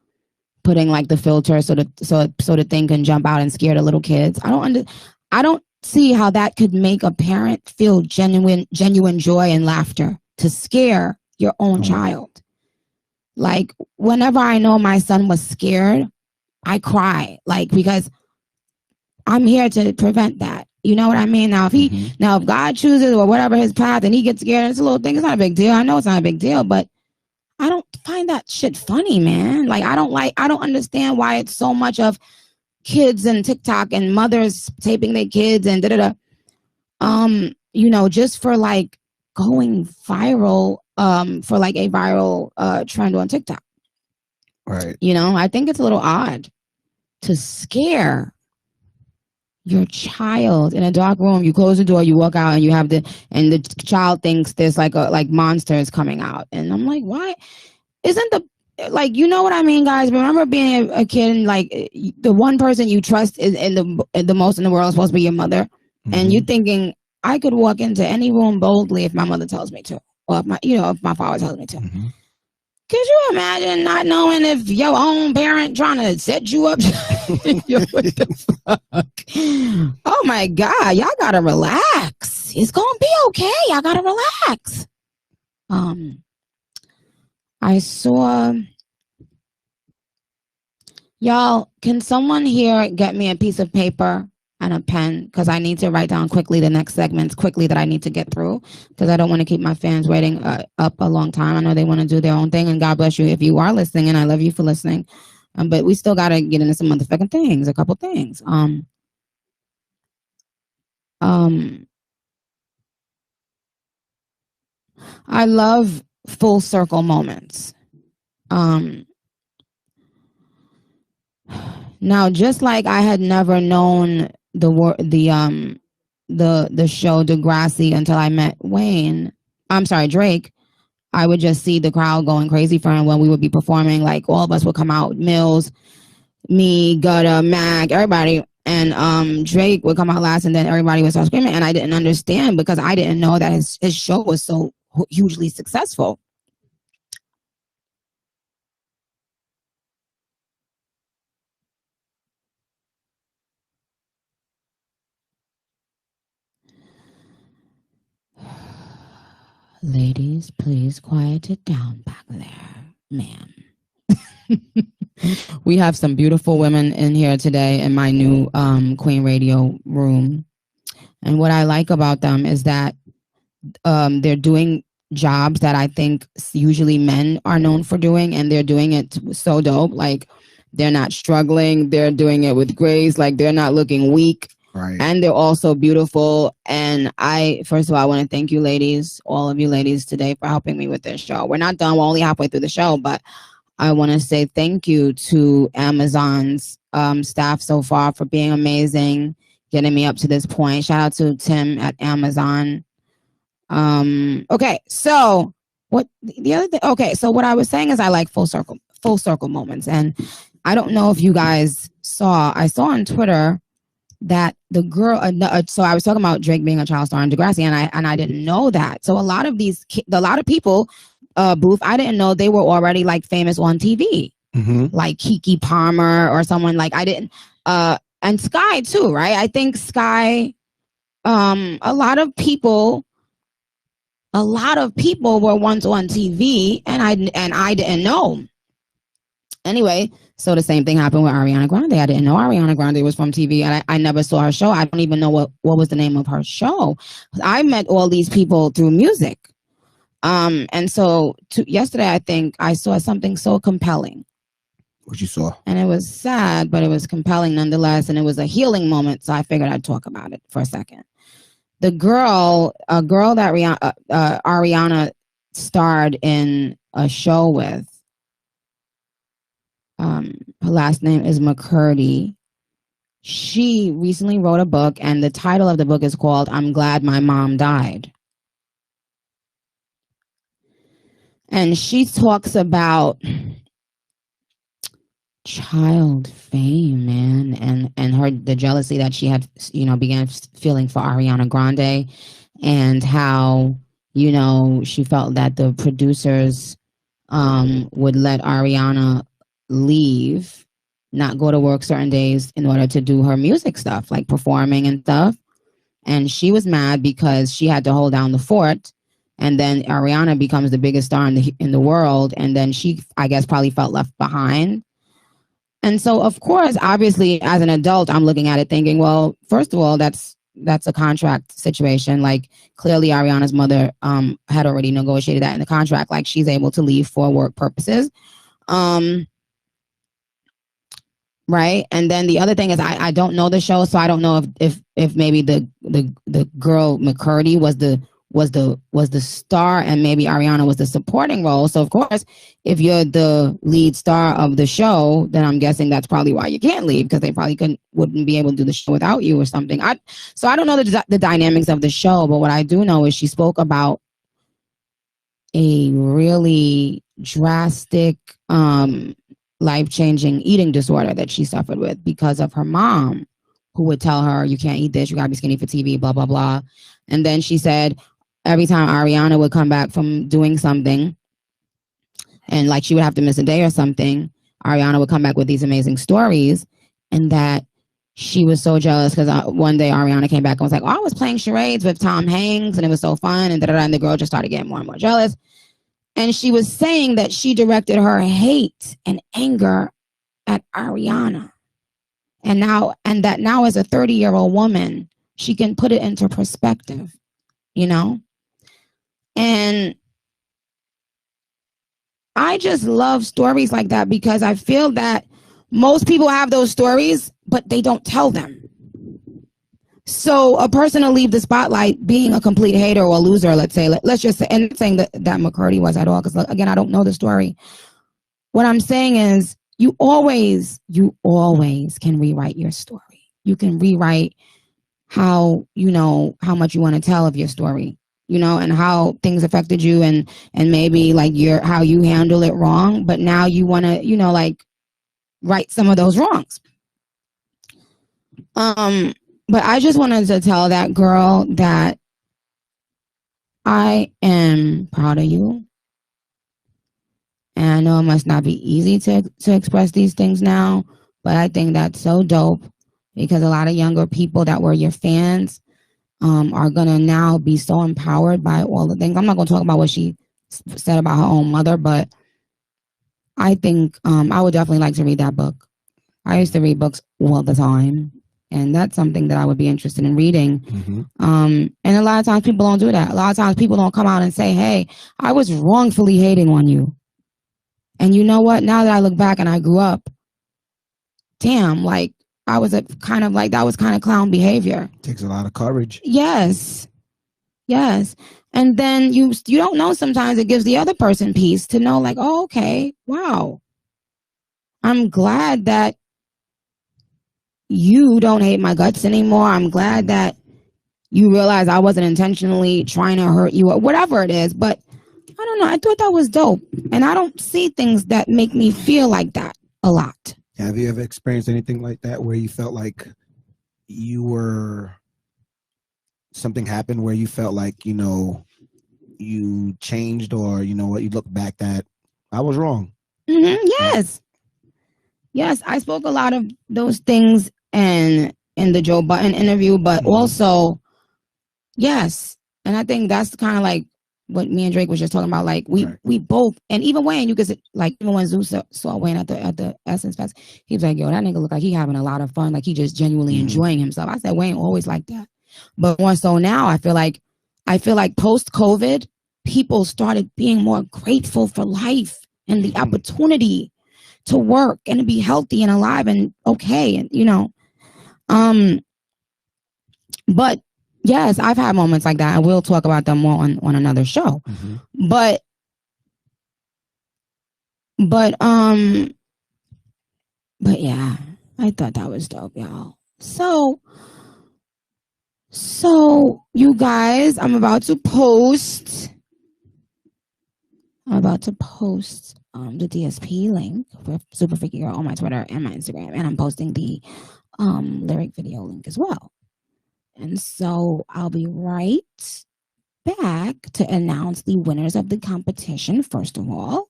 A: Putting like the filter so the thing can jump out and scare the little kids. I don't see how that could make a parent feel genuine joy and laughter to scare your own child. Like whenever I know my son was scared, I cry, like, because I'm here to prevent that. You know what I mean? Now if God chooses or whatever his path and he gets scared, it's a little thing. It's not a big deal. I know it's not a big deal, but I don't find that shit funny, man. Like, I don't understand why it's so much of kids and TikTok and mothers taping their kids and you know, just for like going viral, for like a viral trend on TikTok.
B: Right.
A: You know, I think it's a little odd to scare your child in a dark room. You close the door, you walk out, and you have the child thinks there's like monsters coming out, and I'm like, why isn't you know what I mean, guys? Remember being a kid and like the one person you trust is in the most in the world is supposed to be your mother, and you're thinking I could walk into any room boldly if my mother tells me to, or if my father tells me to. Could you imagine not knowing if your own parent trying to set you up? What the fuck? Oh my God, y'all gotta relax. It's gonna be okay. Y'all gotta relax. I saw, y'all, can someone here get me a piece of paper and a pen? Because I need to write down quickly the next segments quickly that I need to get through, because I don't want to keep my fans waiting up a long time. I know they want to do their own thing, and God bless you if you are listening, and I love you for listening. But we still gotta get into some motherfucking things, a couple things. I love full circle moments. Now, just like I had never known the show Degrassi until I met Wayne. I'm sorry, Drake. I would just see the crowd going crazy for him when we would be performing. Like all of us would come out, Mills, me, Gutta, Mac, everybody, and Drake would come out last, and then everybody would start screaming. And I didn't understand because I didn't know that his show was so hugely successful. Ladies, please quiet it down back there, ma'am. We have some beautiful women in here today in my new Queen Radio room. And what I like about them is that they're doing jobs that I think usually men are known for doing, and they're doing it so dope. Like, they're not struggling. They're doing it with grace. Like, they're not looking weak.
B: Right.
A: And they're also beautiful. And first of all, I want to thank you ladies, all of you ladies today, for helping me with this show. We're not done. We're only halfway through the show, but I want to say thank you to Amazon's staff so far for being amazing, getting me up to this point. Shout out to Tim at Amazon. Okay, so what the other thing? Okay, so what I was saying is I like full circle moments, and I don't know if you guys saw. I saw on Twitter that the girl. So I was talking about Drake being a child star in Degrassi, and I didn't know that. So a lot of people, Booth, I didn't know they were already like famous on TV, like Keke Palmer or someone like I didn't. And Sky too, right? I think Sky. A lot of people were once on TV, and I didn't know. Anyway, so the same thing happened with Ariana Grande. I didn't know Ariana Grande was from TV, and I never saw her show. I don't even know what was the name of her show. I met all these people through music. And so yesterday, I think I saw something so compelling.
B: What you saw?
A: And it was sad, but it was compelling nonetheless, and it was a healing moment, so I figured I'd talk about it for a second. A girl that Ariana starred in a show with, her last name is McCurdy. She recently wrote a book, and the title of the book is called I'm Glad My Mom Died. And she talks about child fame, man, and the jealousy that she had, began feeling for Ariana Grande, and how, she felt that the producers would let Ariana leave, not go to work certain days in order to do her music stuff, like performing and stuff. And she was mad because she had to hold down the fort. And then Ariana becomes the biggest star in the world. And then she, I guess, probably felt left behind. And so, of course, obviously, as an adult, I'm looking at it thinking, well, first of all, that's a contract situation. Like, clearly Ariana's mother had already negotiated that in the contract. Like, she's able to leave for work purposes. Right. And then the other thing is I don't know the show, so I don't know if maybe the girl McCurdy was the star, and maybe Ariana was the supporting role. So of course, if you're the lead star of the show, then I'm guessing that's probably why you can't leave, because they probably wouldn't be able to do the show without you or something. So I don't know the dynamics of the show, but what I do know is she spoke about a really drastic life-changing eating disorder that she suffered with because of her mom, who would tell her, you can't eat this, you gotta be skinny for TV, blah, blah, blah. And then she said every time Ariana would come back from doing something, and like she would have to miss a day or something, Ariana would come back with these amazing stories, and that she was so jealous because one day Ariana came back and was like, oh, I was playing charades with Tom Hanks and it was so fun, and and the girl just started getting more and more jealous. And she was saying that she directed her hate and anger at Ariana. And that now as a 30-year-old woman, she can put it into perspective, And I just love stories like that, because I feel that most people have those stories, but they don't tell them. So a person will leave the spotlight being a complete hater or a loser, let's say. Let's just say, and not saying that McCurdy was at all, because again, I don't know the story. What I'm saying is you always can rewrite your story. You can rewrite how much you want to tell of your story, and how things affected you, and maybe like how you handle it wrong, but now you want to, like right some of those wrongs. But I just wanted to tell that girl that I am proud of you. And I know it must not be easy to express these things now, but I think that's so dope, because a lot of younger people that were your fans are going to now be so empowered by all the things. I'm not going to talk about what she said about her own mother, but I think I would definitely like to read that book. I used to read books all the time, and that's something that I would be interested in reading.
B: Mm-hmm.
A: And a lot of times people don't do that. A lot of times people don't come out and say, hey, I was wrongfully hating on you. And you know what? Now that I look back and I grew up, damn, like I was that was kind of clown behavior.
B: Takes a lot of courage.
A: Yes. And then you don't know, sometimes it gives the other person peace to know, like, oh, okay, wow. I'm glad that you don't hate my guts anymore. I'm glad that you realize I wasn't intentionally trying to hurt you or whatever it is. But I don't know. I thought that was dope. And I don't see things that make me feel like that a lot.
B: Have you ever experienced anything like that where you felt like something happened where you felt like, you changed, or, what, you look back that I was wrong?
A: Mm-hmm, yes. Yes, I spoke a lot of those things in the Joe Budden interview, but also, yes. And I think that's kind of like what me and Drake was just talking about. Like we both, and even Wayne, you could say, like, even when Zeus saw Wayne at the Essence Fest, he was like, yo, that nigga look like he having a lot of fun, like he just genuinely enjoying himself. I said, Wayne always like that. But more so now, I feel like post-COVID, people started being more grateful for life and the opportunity to work and to be healthy and alive and okay, and but yes, I've had moments like that. I will talk about them more on another show. But yeah, I thought that was dope, y'all. So you guys, I'm about to post the DSP link for Super Freaky Girl on my Twitter and my Instagram, and I'm posting the lyric video link as well. And so I'll be right back to announce the winners of the competition. First of all,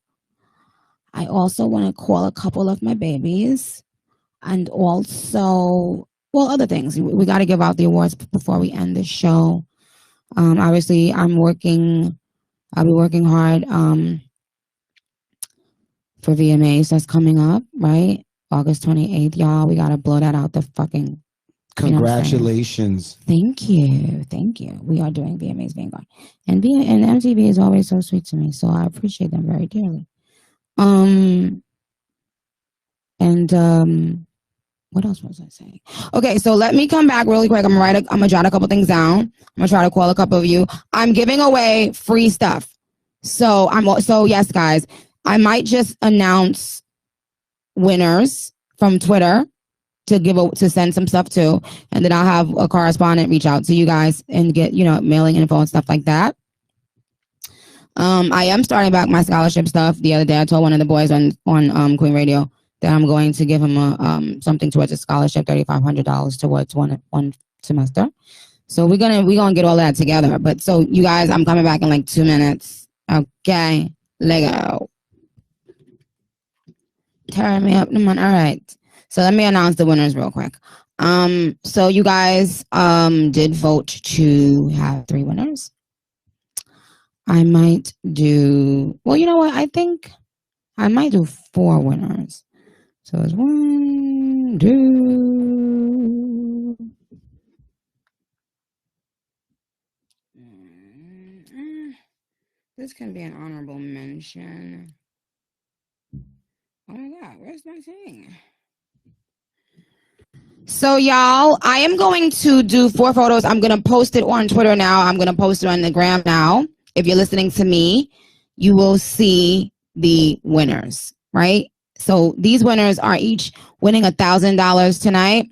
A: I also want to call a couple of my babies, and also, well, other things. We got to give out the awards before we end the show. Obviously, I'll be working hard for VMAs that's coming up, right? August 28th, y'all. We got to blow that out the fucking...
B: Congratulations.
A: Thank you. We are doing VMAs Vanguard. And MTV is always so sweet to me, so I appreciate them very dearly. What else was I saying? Okay, so let me come back really quick. I'm gonna jot a couple things down. I'm gonna try to call a couple of you. I'm giving away free stuff. So yes, guys, I might just announce winners from Twitter to send some stuff to, and then I'll have a correspondent reach out to you guys and get mailing info and stuff like that. I am starting back my scholarship stuff. The other day, I told one of the boys on Queen Radio that I'm going to give him something towards a scholarship, $3,500 towards one semester. So we're gonna get all that together. But so you guys, I'm coming back in like 2 minutes. Okay, Lego. Turn me up, all right. So let me announce the winners real quick. So you guys did vote to have 3 winners. I might do, well, you know what? I think I might do 4 winners. So it's 1, 2. This can be an honorable mention. Oh my God, where's my thing? So y'all, I am going to do 4 photos. I'm going to post it on Twitter now. I'm going to post it on the gram now. If you're listening to me, you will see the winners, right? So these winners are each winning $1,000 tonight.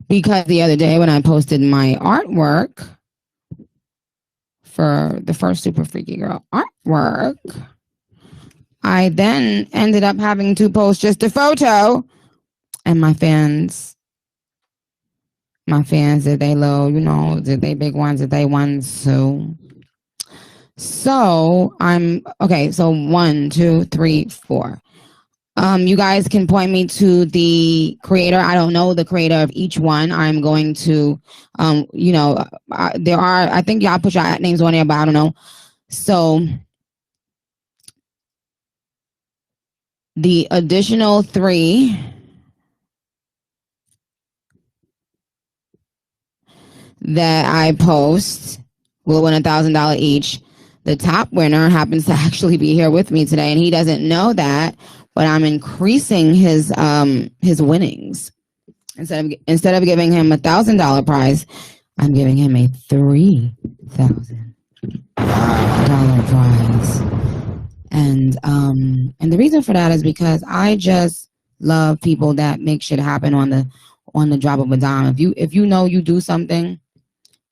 A: Because the other day when I posted my artwork for the first Super Freaky Girl artwork, I then ended up having to post just a photo. And my fans, did they low, did they big ones, did they ones too? So I'm, okay, so 1, 2, 3, 4. You guys can point me to the creator. I don't know the creator of each one. I'm going to, there are, I think y'all put your names on there, but I don't know. So the additional 3 that I post will win $1,000 each. The top winner happens to actually be here with me today, and he doesn't know that, but I'm increasing his winnings. Instead of giving him $1,000 prize, I'm giving him a $3,000 prize. And the reason for that is because I just love people that make shit happen on the drop of a dime. If you know you do something,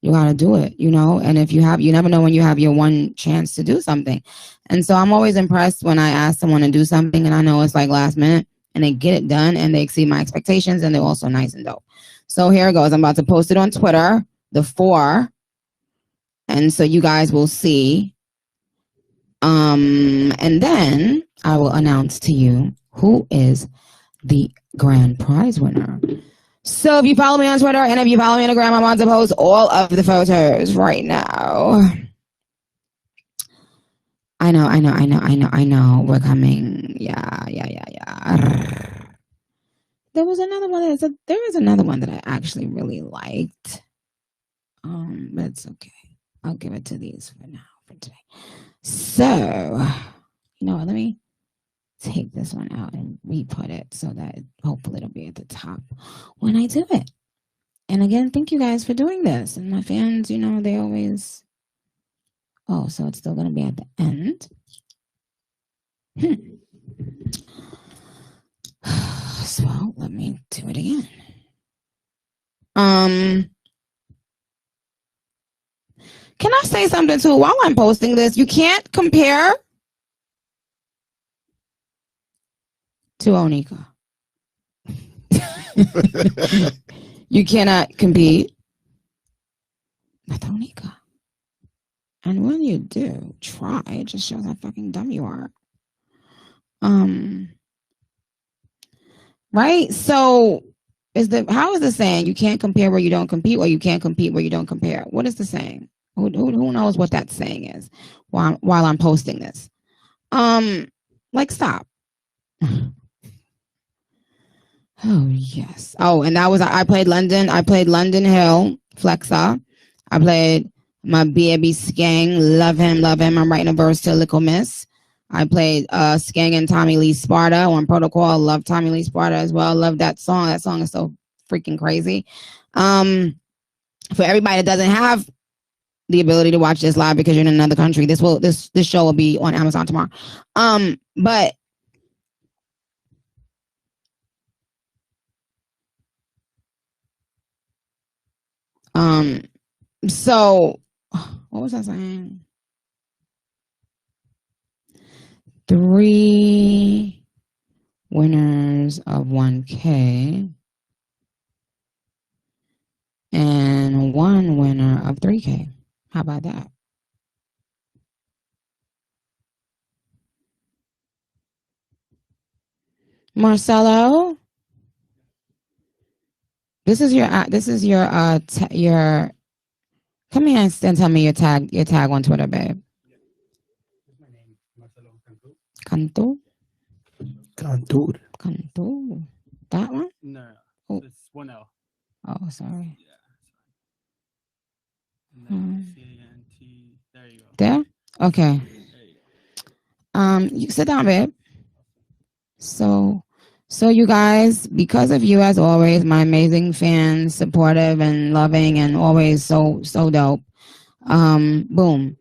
A: you gotta do it, and if you never know when you have your one chance to do something. And so I'm always impressed when I ask someone to do something and I know it's like last minute and they get it done and they exceed my expectations and they're also nice and dope. So here it goes. I'm about to post it on Twitter, the 4. And so you guys will see. And then I will announce to you who is the grand prize winner. So if you follow me on Twitter and if you follow me on the gram, I'm on to post all of the photos right now. I know. We're coming. Yeah. There was another one. There is another one that I actually really liked. But it's okay. I'll give it to these for now, for today. So, let me take this one out and re-put it so that hopefully it'll be at the top when I do it. And again, thank you guys for doing this. And my fans, they always... Oh, so it's still going to be at the end. So let me do it again. Can I say something too? While I'm posting this, you can't compare to Onika. You cannot compete with Onika. And when you do, try. It just shows how fucking dumb you are. Right? So how is the saying? You can't compare where you don't compete, or you can't compete where you don't compare. What is the saying? Who knows what that saying is while I'm posting this? Stop. Oh yes. Oh, and that was I played London Hill, Flexa. I played my baby Skang, love him. I'm writing a verse to Little Miss. I played Skang and Tommy Lee Sparta on Protocol. Love Tommy Lee Sparta as well. Love that song. That song is so freaking crazy. For everybody that doesn't have the ability to watch this live because you're in another country, this show will be on Amazon tomorrow. But so what was I saying? 3 winners of 1K and 1 winner of 3K. How about that? Marcelo, this is your come here and tell me your tag on Twitter, babe.
E: What's my name? Marcelo Cantu.
A: Cantu. That one?
E: No,
A: Oh.
E: it's 1 L.
A: Oh, sorry.
E: Yeah. C-A-N-T. There you go.
A: There? Okay.
E: There you go.
A: You sit down, babe. So So you guys, because of you as always, my amazing fans, supportive and loving and always so dope. Boom.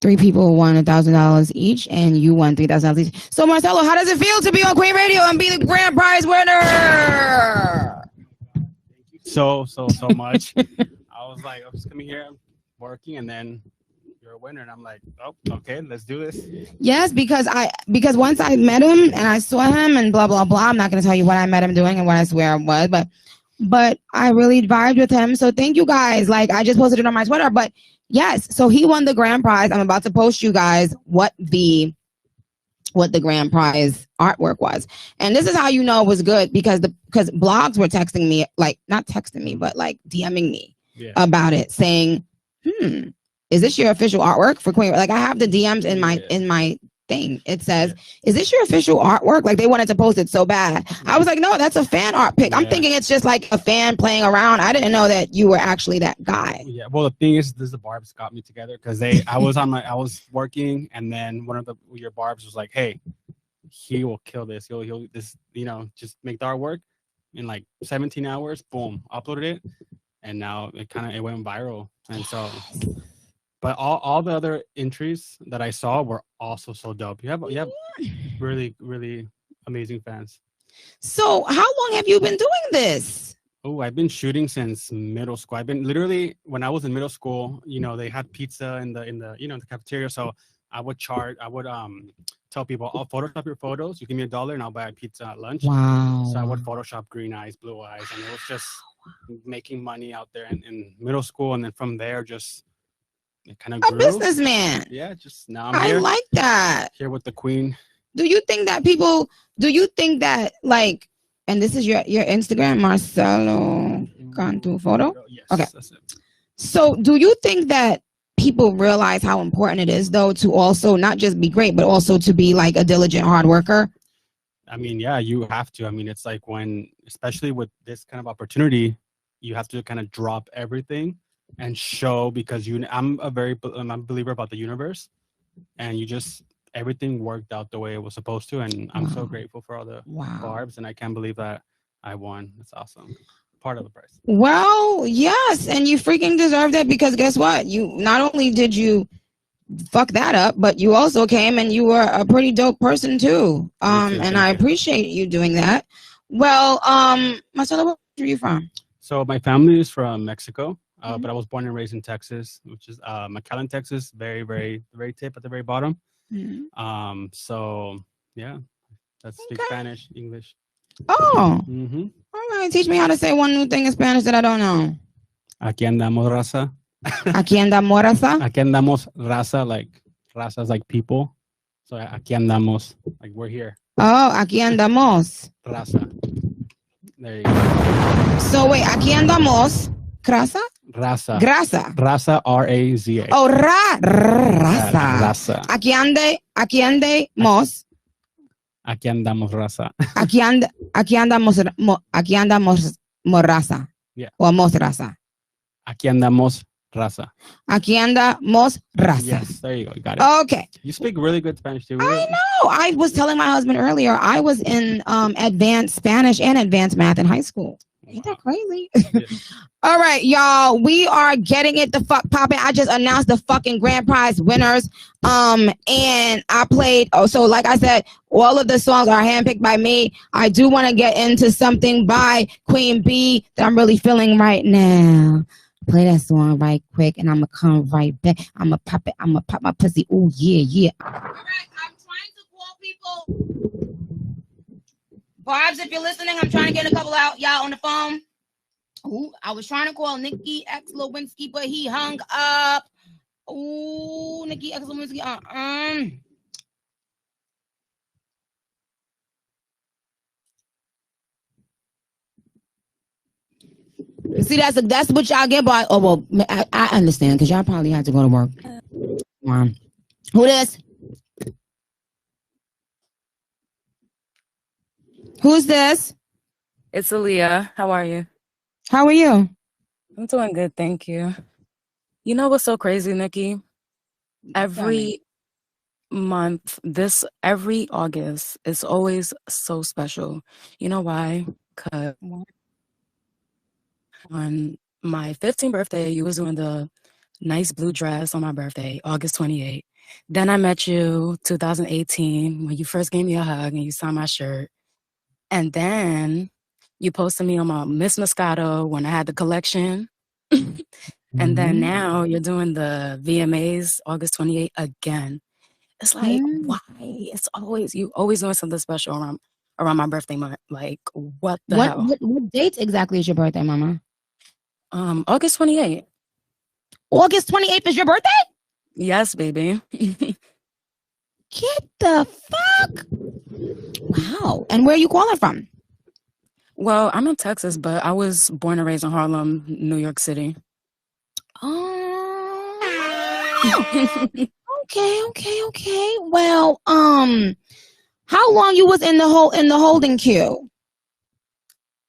A: 3 people won $1,000 each, and you won $3,000 each. So Marcelo, how does it feel to be on Queen Radio and be the grand prize winner?
E: So much. I was like, I'm just coming here, working, and then you're a winner, and I'm like, oh, okay, let's do this.
A: Yes, because once I met him and I saw him and blah blah blah. I'm not going to tell you what I met him doing and what I swear it was, but I really vibed with him. So thank you guys. Like I just posted it on my Twitter, but yes, so he won the grand prize. I'm about to post you guys what the grand prize artwork was. And this is how you know it was good because blogs were texting me, like not texting me, but like DMing me about it, saying, is this your official artwork for Queen? Like I have the DMs in my thing. It says, is this your official artwork? Like they wanted to post it so bad. I was like, no, that's a fan art pic. I'm thinking it's just like a fan playing around. I didn't know that you were actually that guy.
E: Yeah. Well, the thing is, the Barbs got me together because I was working, and then one of your Barbs was like, hey, he will kill this. He'll this, just make the artwork in like 17 hours. Boom, uploaded it, and now it went viral. And so, but all the other entries that I saw were also so dope. You have really, really amazing fans.
A: So how long have you been doing this?
E: Oh, I've been shooting since middle school. I've been literally, when I was in middle school, they had pizza in the cafeteria. So I would tell people, I'll Photoshop your photos. You give me $1 and I'll buy a pizza at lunch.
A: Wow.
E: So I would Photoshop green eyes, blue eyes, and it was just making money out there in middle school. And then from there, just it kind of grew.
A: A businessman.
E: Yeah, just now I'm here.
A: I like that.
E: Here with the Queen.
A: Do you think that like, and this is your Instagram, Marcelo Cantu photo?
E: Yes.
A: Okay.
E: That's it.
A: So do you think that people realize how important it is though to also not just be great, but also to be like a diligent hard worker?
E: I mean, yeah, you have to. I mean, it's like especially with this kind of opportunity, you have to kind of drop everything and show, because I'm a believer about the universe, and everything worked out the way it was supposed to, and I'm so grateful for all the Barbs, and I can't believe that I won. It's awesome. Part of the prize. Well,
A: yes, and you freaking deserve that, because guess what? You not only did you fuck that up, but you also came and you were a pretty dope person too. And I appreciate you doing that. Well, Marcelo, where are you from?
E: So my family is from Mexico. But I was born and raised in Texas, which is McAllen, Texas, very, very, very tip at the very bottom. Mm-hmm. So yeah, that's speak Spanish, English.
A: Oh, all right. Teach me how to say one new thing in Spanish that I don't know.
E: Aquí andamos, raza.
A: Aquí andamos, raza.
E: Aquí andamos, raza, like raza is like people. So aquí andamos, like we're here.
A: Oh, aquí andamos.
E: Raza. There you go.
A: So wait, aquí andamos. Grasa?
E: Raza.
A: Grasa.
E: Raza, R-A-Z-A.
A: Oh, raza.
E: Raza.
A: Aquí andamos.
E: Aquí andamos, raza.
A: Aquí andamos raza.
E: Yeah.
A: O mos raza.
E: Aquí andamos, raza.
A: Aquí andamos raza.
E: Yes, there you go. You got it.
A: Okay.
E: You speak really good Spanish too.
A: I know. I was telling my husband earlier, I was in advanced Spanish and advanced math in high school. Ain't that crazy? Yeah. All right, y'all. We are getting it the fuck popping. I just announced the fucking grand prize winners. And I played. Oh, so like I said, all of the songs are handpicked by me. I do want to get into something by Queen B that I'm really feeling right now. Play that song right quick, and I'm gonna come right back. I'm gonna pop it. I'm gonna pop my pussy. Oh yeah. All right, I'm trying to call people. Barbs, if you're listening, I'm trying to get a couple out y'all on the phone. Ooh, I was trying to call Nicki X Lewinsky, but he hung up. Ooh, Nicki X Lewinsky. See, that's what y'all get by. Oh well, I understand because y'all probably had to go to work. Who this? Who's this?
F: It's Aaliyah. How are you?
A: How are you?
F: I'm doing good, thank you. You know what's so crazy, Nicki? Every month, this every August, is always so special. You know why? Because on my 15th birthday, you was doing the nice blue dress on my birthday, August 28th. Then I met you 2018 when you first gave me a hug and you saw my shirt. And then you posted me on my Miss Moscato when I had the collection. And then now you're doing the VMAs August 28th again. It's like, why? It's always, you always doing something special around my birthday month. Like, what the hell?
A: What date exactly is your birthday, Mama?
F: August 28th.
A: August 28th is your birthday?
F: Yes, baby.
A: Get the fuck. Wow. And where are you calling from?
F: Well, I'm in Texas, but I was born and raised in Harlem, New York City.
A: Oh. Okay. Well, how long you was in the holding queue?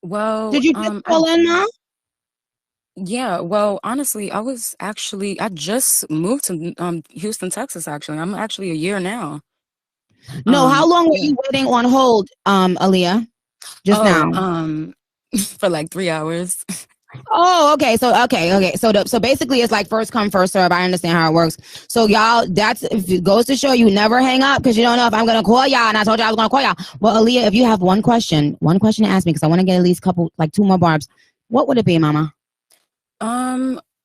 F: Well,
A: did you just pull in now?
F: Yeah, well, honestly, I just moved to Houston, Texas, actually. I'm actually a year now.
A: No, how long were you waiting on hold, Aaliyah? Just now.
F: For like 3 hours.
A: Oh, okay. So basically it's like first come, first serve. I understand how it works. So y'all, that's, if it goes to show you never hang up because you don't know if I'm gonna call y'all, and I told you I was gonna call y'all. Well, Aaliyah, if you have one question to ask me, because I want to get at least two more barbs, what would it be, Mama?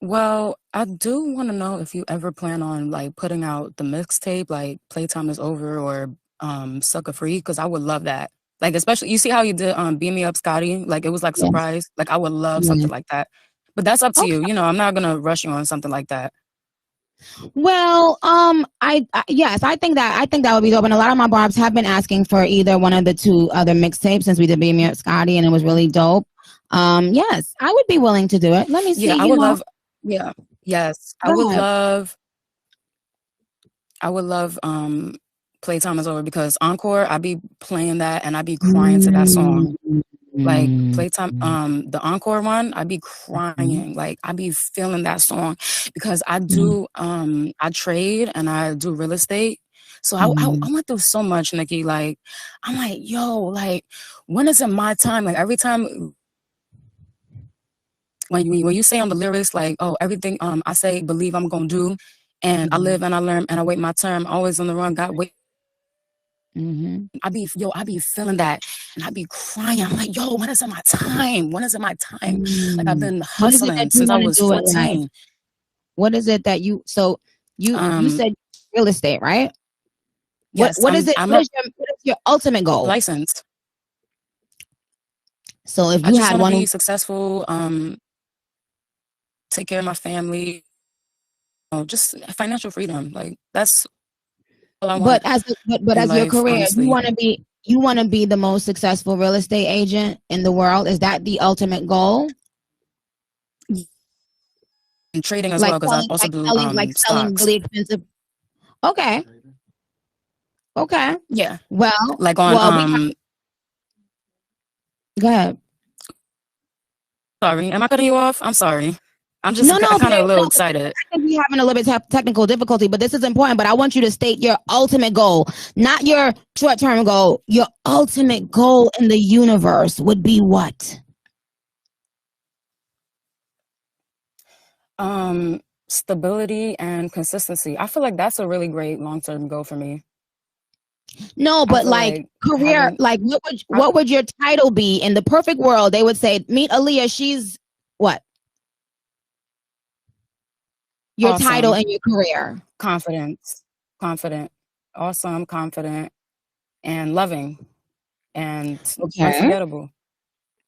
F: Well, I do want to know if you ever plan on like putting out the mixtape, like Playtime is Over or Sucker Free, because I would love that. Like, especially, you see how you did Beam Me Up, Scotty? Like, it was like surprise. Like, I would love something like that. But that's up to you. You know, I'm not gonna rush you on something like that.
A: Well, yes, I think that would be dope. And a lot of my barbs have been asking for either one of the two other mixtapes since we did Beam Me Up, Scotty, and it was really dope. Yes, I would be willing to do it. Let me see.
F: Yeah, I would love. Yeah, yes, I would love. Playtime is Over, because Encore, I be playing that and I be crying to that song. Like Playtime, the Encore one, I be crying. Like, I be feeling that song because I do I trade and I do real estate. So I went through so much, Nicki. Like, I'm like, yo, like, when is it my time? Like, every time when you say on the lyrics, like, oh, everything I say, believe I'm gonna do, and I live and I learn and I wait my turn, always on the run, God wait. I be feeling that and I be crying. I'm like, yo, when is it my time? When is it my time? Like, I've been hustling since I was 14.
A: What is it that you said real estate, right?
F: Yes.
A: What is your ultimate goal?
F: Licensed.
A: So if
F: I
A: you
F: just
A: had
F: want to
A: one
F: be successful, take care of my family, just financial freedom. Like, that's all I want.
A: But as your career, honestly, you want to be the most successful real estate agent in the world. Is that the ultimate goal?
F: And trading as well, because I also do
A: selling really expensive. Okay.
F: Yeah.
A: Well,
F: like on
A: go ahead.
F: Sorry, am I cutting you off? I'm sorry. I'm just kind of a little excited.
A: I think we're having a little bit of technical difficulty, but this is important. But I want you to state your ultimate goal, not your short-term goal. Your ultimate goal in the universe would be what?
F: Stability and consistency. I feel like that's a really great long-term goal for me.
A: No, but like career, like what would your title be in the perfect world? They would say, meet Aaliyah. She's what? Your title and your career.
F: Confident, awesome, confident, and loving, and unforgettable.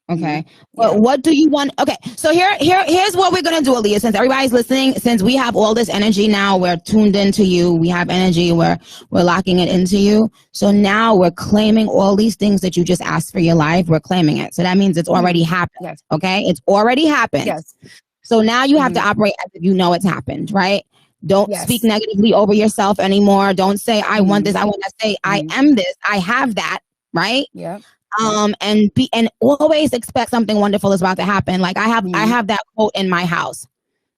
A: Okay. Well, what do you want? Okay. So here's what we're going to do, Aaliyah. Since everybody's listening, since we have all this energy now, we're tuned into you. We have energy. We're locking it into you. So now we're claiming all these things that you just asked for your life. We're claiming it. So that means it's already happened.
F: Yes.
A: Okay. It's already happened.
F: Yes.
A: So now you have to operate as if you know it's happened, right? Don't speak negatively over yourself anymore. Don't say, I want this. I want to say, I am this. I have that. Right?
F: Yeah.
A: And always expect something wonderful is about to happen. Like I have that quote in my house.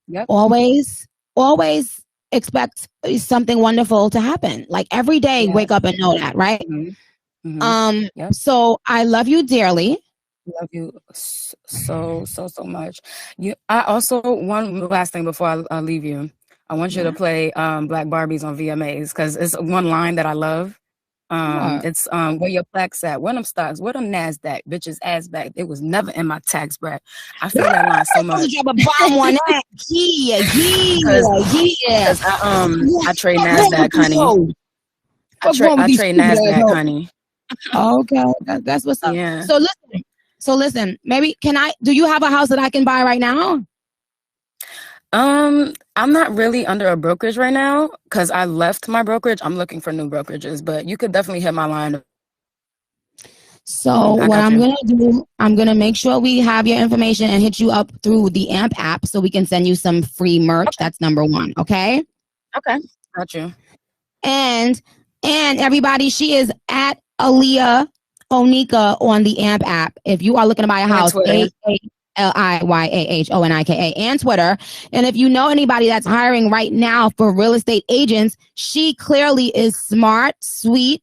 F: Yep.
A: Always expect something wonderful to happen. Like every day,
F: Yes.
A: wake up and know that, right?
F: Yep.
A: So I love you dearly.
F: Love you so much. I also, one last thing before I leave you. I want you to play Black Barbies on VMAs because it's one line that I love.
A: What?
F: It's where your plaques at? Where them stocks? Where them Nasdaq bitches ass back? It was never in my tax bracket. I feel that line so much.
A: Drop a bomb on that. Yeah.
F: Because I trade Nasdaq, honey. I trade Nasdaq, honey.
A: Okay, that's what's up.
F: Yeah.
A: So listen. Maybe do you have a house that I can buy right now?
F: I'm not really under a brokerage right now because I left my brokerage. I'm looking for new brokerages, but you could definitely hit my line.
A: So what I'm going to do, I'm going to make sure we have your information and hit you up through the AMP app so we can send you some free merch. Okay. That's number one. Okay.
F: Okay. Got you.
A: And everybody, she is at Aaliyah Onika on the AMP app. If you are looking to buy a house, ALIYAHONIKA and Twitter. And if you know anybody that's hiring right now for real estate agents, she clearly is smart, sweet,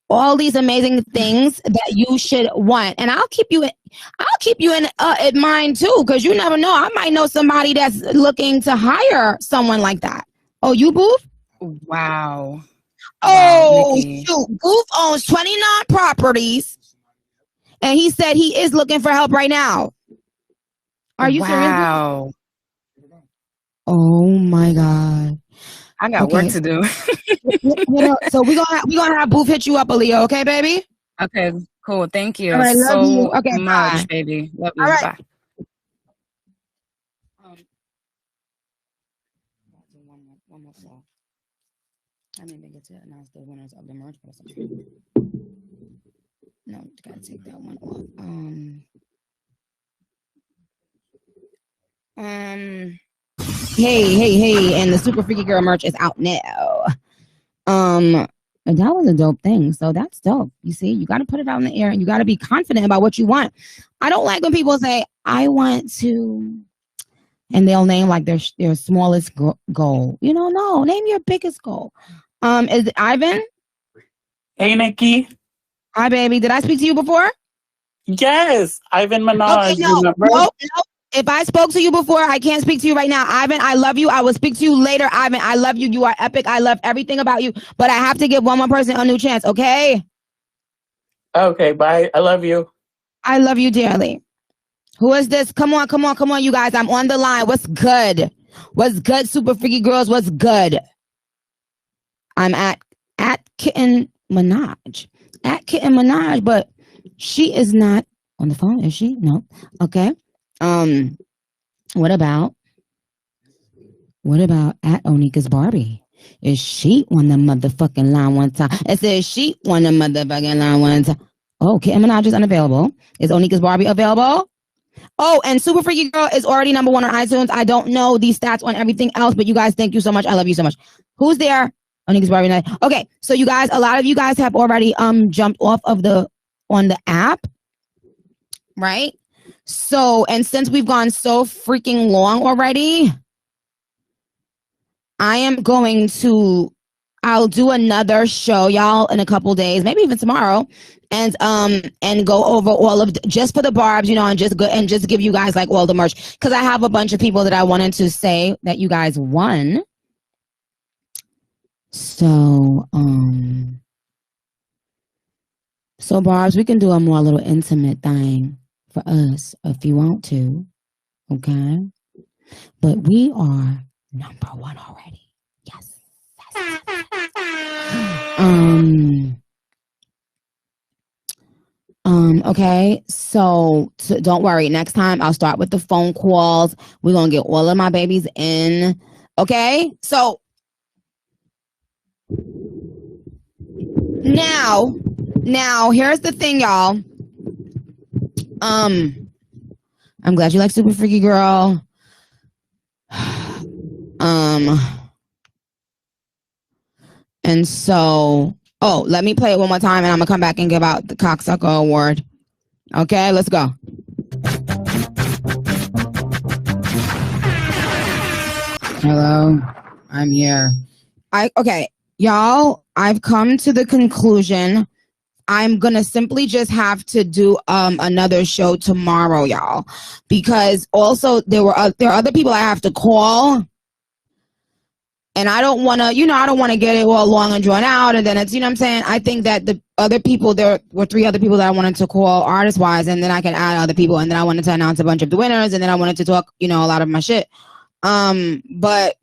A: all these amazing things that you should want. And I'll keep you in mind too, because you never know. I might know somebody that's looking to hire someone like that. Oh, you Boof?
F: Wow.
A: Oh, shoot. Boof owns 29 properties. And he said he is looking for help right now. Are you serious?
F: Wow.
A: Oh my God.
F: I got work to do.
A: So we're gonna have Boof hit you up, Aaliyah, okay, baby?
F: Okay, cool. Thank you
A: love you. Okay,
F: much,
A: bye.
F: baby. Love you.
A: All right.
F: Bye. One more song. I didn't even get to announce the winners of the merch person. No, gotta take that one off.
A: Hey, and the Super Freaky Girl merch is out now. And that was a dope thing. So that's dope. You see, you got to put it out in the air and you got to be confident about what you want. I don't like when people say, I want to, and they'll name like their smallest goal. You know, no, name your biggest goal. Is it Ivan?
G: Hey, Nicki.
A: Hi, baby. Did I speak to you before?
G: Yes, Ivan Minaj.
A: Okay, no. If I spoke to you before, I can't speak to you right now. Ivan, I love you. I will speak to you later. Ivan, I love you. You are epic. I love everything about you. But I have to give one more person a new chance, okay?
G: Okay, bye. I love you.
A: I love you dearly. Who is this? Come on, you guys. I'm on the line. What's good? What's good, Super Freaky Girls? What's good? I'm at Kitten Minaj. At Kitten Minaj, but she is not on the phone, is she? No. Okay. What about at Onika's Barbie? Is she on the motherfucking line one time? It says she on the motherfucking line one time. Oh, Kitten Minaj is unavailable. Is Onika's Barbie available? Oh, and Super Freaky Girl is already number 1 on iTunes. I don't know these stats on everything else, but you guys, thank you so much. I love you so much. Who's there? Onika's Barbie night. Okay, so you guys, a lot of you guys have already jumped off of on the app, right? So, and since we've gone so freaking long already, I'll do another show, y'all, in a couple days, maybe even tomorrow, and go over all of just for the barbs, you know, and just give you guys like all the merch, because I have a bunch of people that I wanted to say that you guys won. So barbs, we can do a more little intimate thing for us if you want to, okay? But we are number 1 already. Yes. Okay, so don't worry. Next time I'll start with the phone calls. We're gonna get all of my babies in. Okay, so now here's the thing, y'all. I'm glad you like Super Freaky Girl. And so, let me play it one more time, and I'm gonna come back and give out the Cocksucker Award. Okay, let's go. Hello. I'm here. Okay, y'all, I've come to the conclusion I'm gonna simply just have to do another show tomorrow, y'all, because also there are other people I have to call, and I don't want to, I don't want to get it all long and drawn out, and then it's, what I'm saying. I think that the other people, there were 3 other people that I wanted to call artist wise, and then I can add other people, and then I wanted to announce a bunch of the winners, and then I wanted to talk, a lot of my shit. But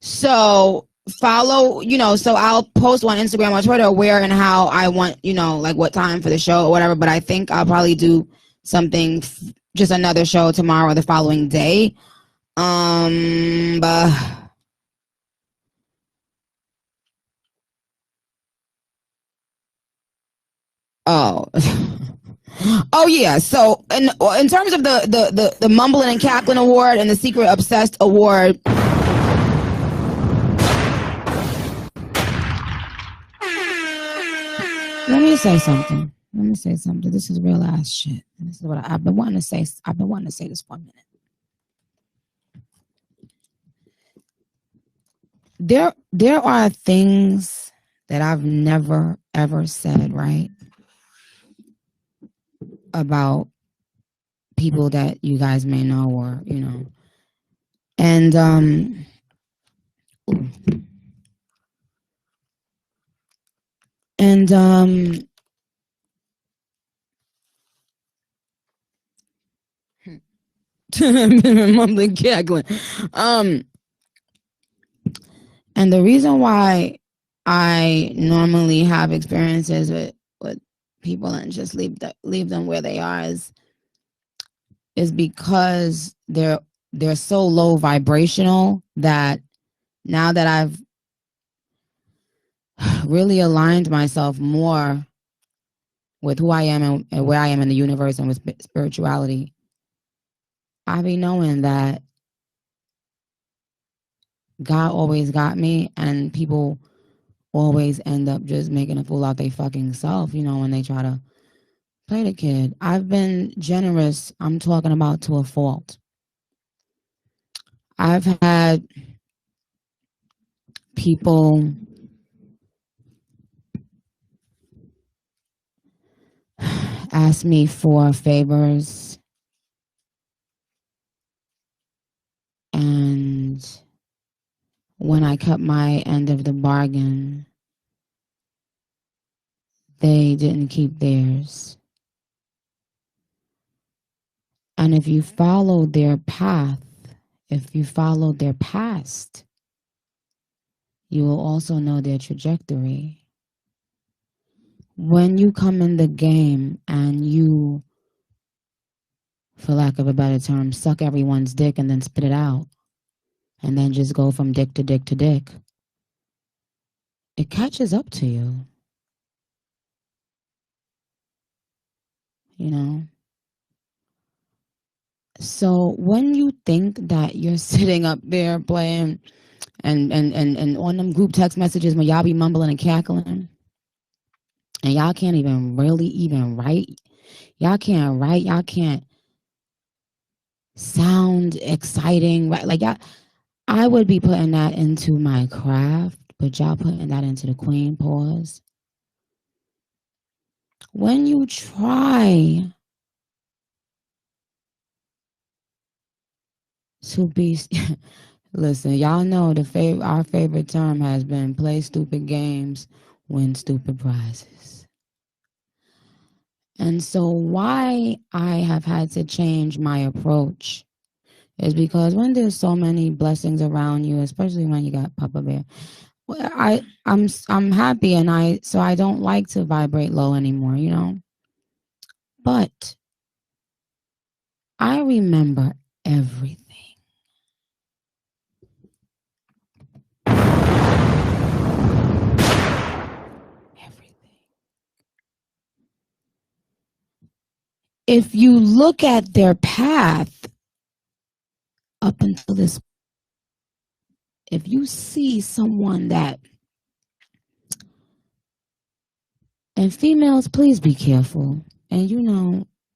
A: so follow, so I'll post on Instagram or Twitter where and how I want, like what time for the show or whatever. But I think I'll probably do something, just another show tomorrow or the following day. But oh. Oh yeah. So in terms of the Mumbling and Cackling Award and the Secret Obsessed Award, let me say something. This is real ass shit. This is what I've been wanting to say. I've been wanting to say this for a minute. There are things that I've never ever said, right? About people that you guys may know or, and mumbling, cackling. And the reason why I normally have experiences with people and just leave them where they are is because they're so low vibrational that now that I've really aligned myself more with who I am and where I am in the universe and with spirituality, I be knowing that God always got me, and people always end up just making a fool out their fucking self, when they try to play the kid. I've been generous, I'm talking about to a fault. I've had people ask me for favors, and when I cut my end of the bargain, they didn't keep theirs. And if you follow their path, if you follow their past, you will also know their trajectory. When you come in the game and you, for lack of a better term, suck everyone's dick and then spit it out, and then just go from dick to dick to dick, it catches up to you. So when you think that you're sitting up there playing and on them group text messages when y'all be mumbling and cackling, and y'all can't even really even write, y'all can't sound exciting, right? Like I would be putting that into my craft, but y'all putting that into the queen pause. When you try to be, listen, y'all know our favorite term has been play stupid games, win stupid prizes. And so why I have had to change my approach is because when there's so many blessings around you, especially when you got Papa Bear, I'm happy, and I don't like to vibrate low anymore, But I remember everything. If you look at their path up until this, if you see someone that, and females, please be careful. And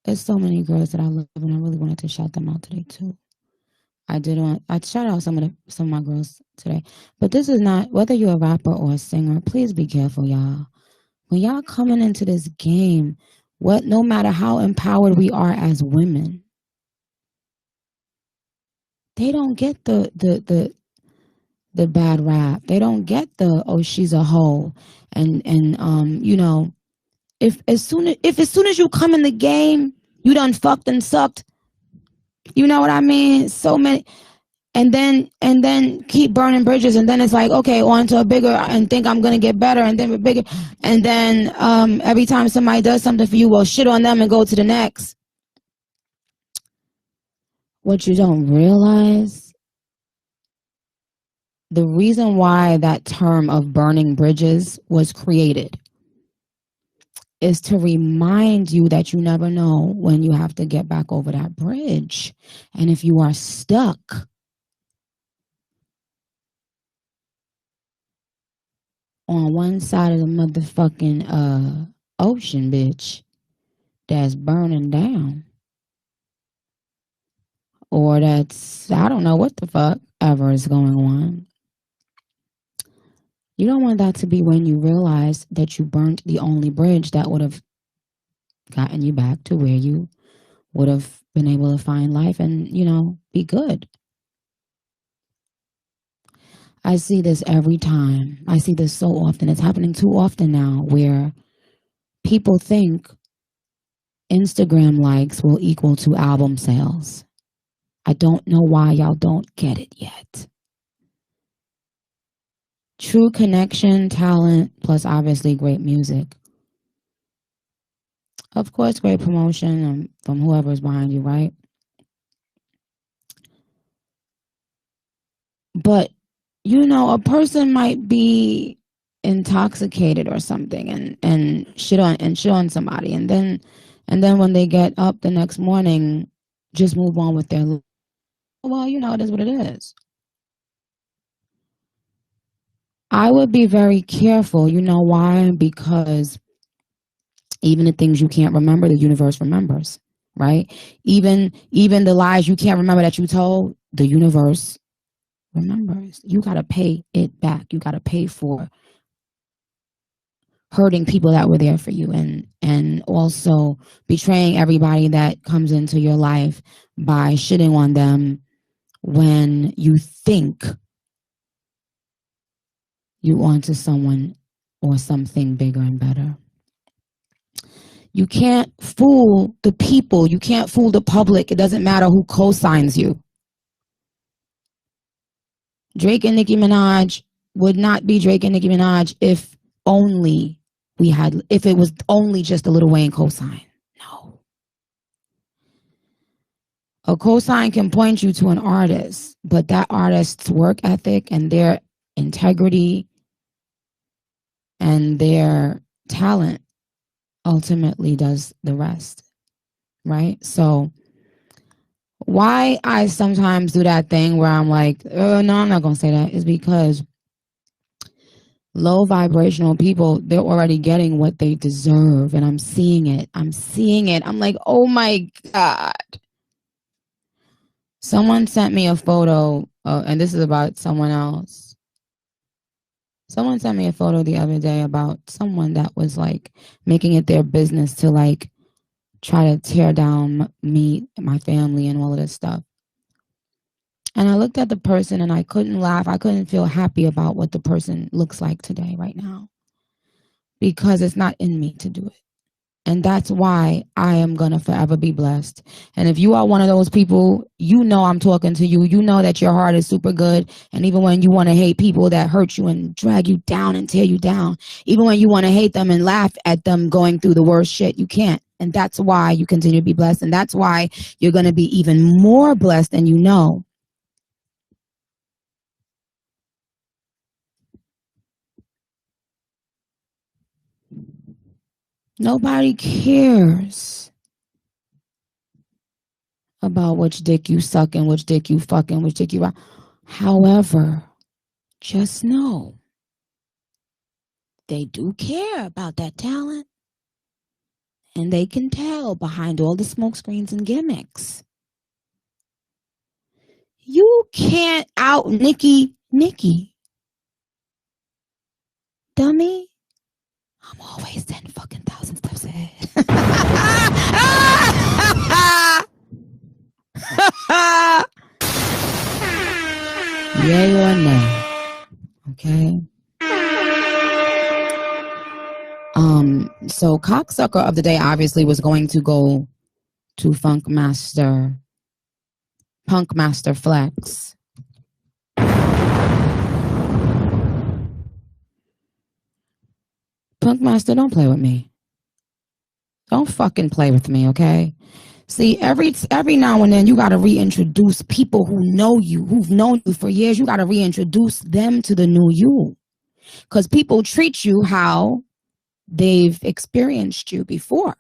A: there's so many girls that I love, and I really wanted to shout them out today too. I shout out some of my girls today, but this is not, whether you're a rapper or a singer. Please be careful, y'all. When y'all coming into this game, no matter how empowered we are as women, they don't get the bad rap. They don't get the, oh, she's a hoe, and you know, if as soon as you come in the game, you done fucked and sucked. You know what I mean? So many. And then keep burning bridges, and then it's like, okay, on to a bigger, and think I'm gonna get better, and then bigger, and then every time somebody does something for you, well, shit on them and go to the next. What you don't realize, the reason why that term of burning bridges was created is to remind you that you never know when you have to get back over that bridge, and if you are stuck on one side of the motherfucking ocean, bitch, that's burning down, or that's, I don't know what the fuck ever is going on. You don't want that to be when you realize that you burnt the only bridge that would have gotten you back to where you would have been able to find life and, you know, be good. I see this every time. I see this so often. It's happening too often now, where people think Instagram likes will equal to album sales. I don't know why y'all don't get it yet. True connection, talent, plus obviously great music. Of course, great promotion from whoever's behind you, right? But, you know, a person might be intoxicated or something and shit on somebody, and then when they get up the next morning, just move on with their life. Well, you know, it is what it is. I would be very careful. You know why? Because even the things you can't remember, the universe remembers, right? Even the lies you can't remember that you told, the universe remembers. You got to pay it back. You got to pay for hurting people that were there for you, and also betraying everybody that comes into your life by shitting on them when you think you onto someone or something bigger and better. You can't fool the people. You can't fool the public. It doesn't matter who co-signs you. Drake and Nicki Minaj would not be Drake and Nicki Minaj if it was only just a Lil Wayne cosign. No. A cosign can point you to an artist, but that artist's work ethic and their integrity and their talent ultimately does the rest, right? So why I sometimes do that thing where I'm like, oh, no, I'm not going to say that, is because low vibrational people, they're already getting what they deserve, and I'm seeing it. I'm like, oh my God. Someone sent me a photo, and this is about someone else. Someone sent me a photo the other day about someone that was like making it their business to like try to tear down me, my family, and all of this stuff. And I looked at the person and I couldn't laugh. I couldn't feel happy about what the person looks like today, right now, because it's not in me to do it. And that's why I am going to forever be blessed. And if you are one of those people, you know I'm talking to you. You know that your heart is super good. And even when you want to hate people that hurt you and drag you down and tear you down, even when you want to hate them and laugh at them going through the worst shit, you can't. And that's why you continue to be blessed. And that's why you're going to be even more blessed than you know. Nobody cares about which dick you suck and which dick you fuck and which dick you rock. However, just know they do care about that talent, And they can tell behind all the smoke screens and gimmicks. You can't out Nicki. Dummy. I'm always 10 fucking thousand steps ahead. Yay or nay. Okay. So cocksucker of the day obviously was going to go to Punk Master Flex. Punk Master, don't play with me. Don't fucking play with me, okay? See, every now and then you gotta reintroduce people who know you, who've known you for years. You gotta reintroduce them to the new you. Because people treat you how they've experienced you before.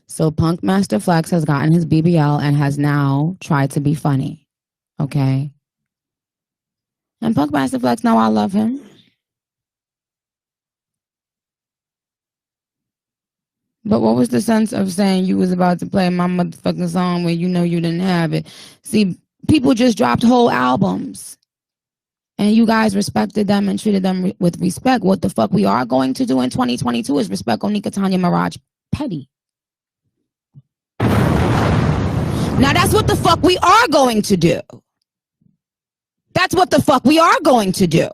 A: So Punk Master Flex has gotten his BBL and has now tried to be funny. Okay? And Punk Master Flex, now I love him. But what was the sense of saying you was about to play my motherfucking song when you know you didn't have it? See, people just dropped whole albums. And you guys respected them and treated them with respect. What the fuck we are going to do in 2022 is respect Onika Tanya Mirage Petty. Now that's what the fuck we are going to do. That's what the fuck we are going to do.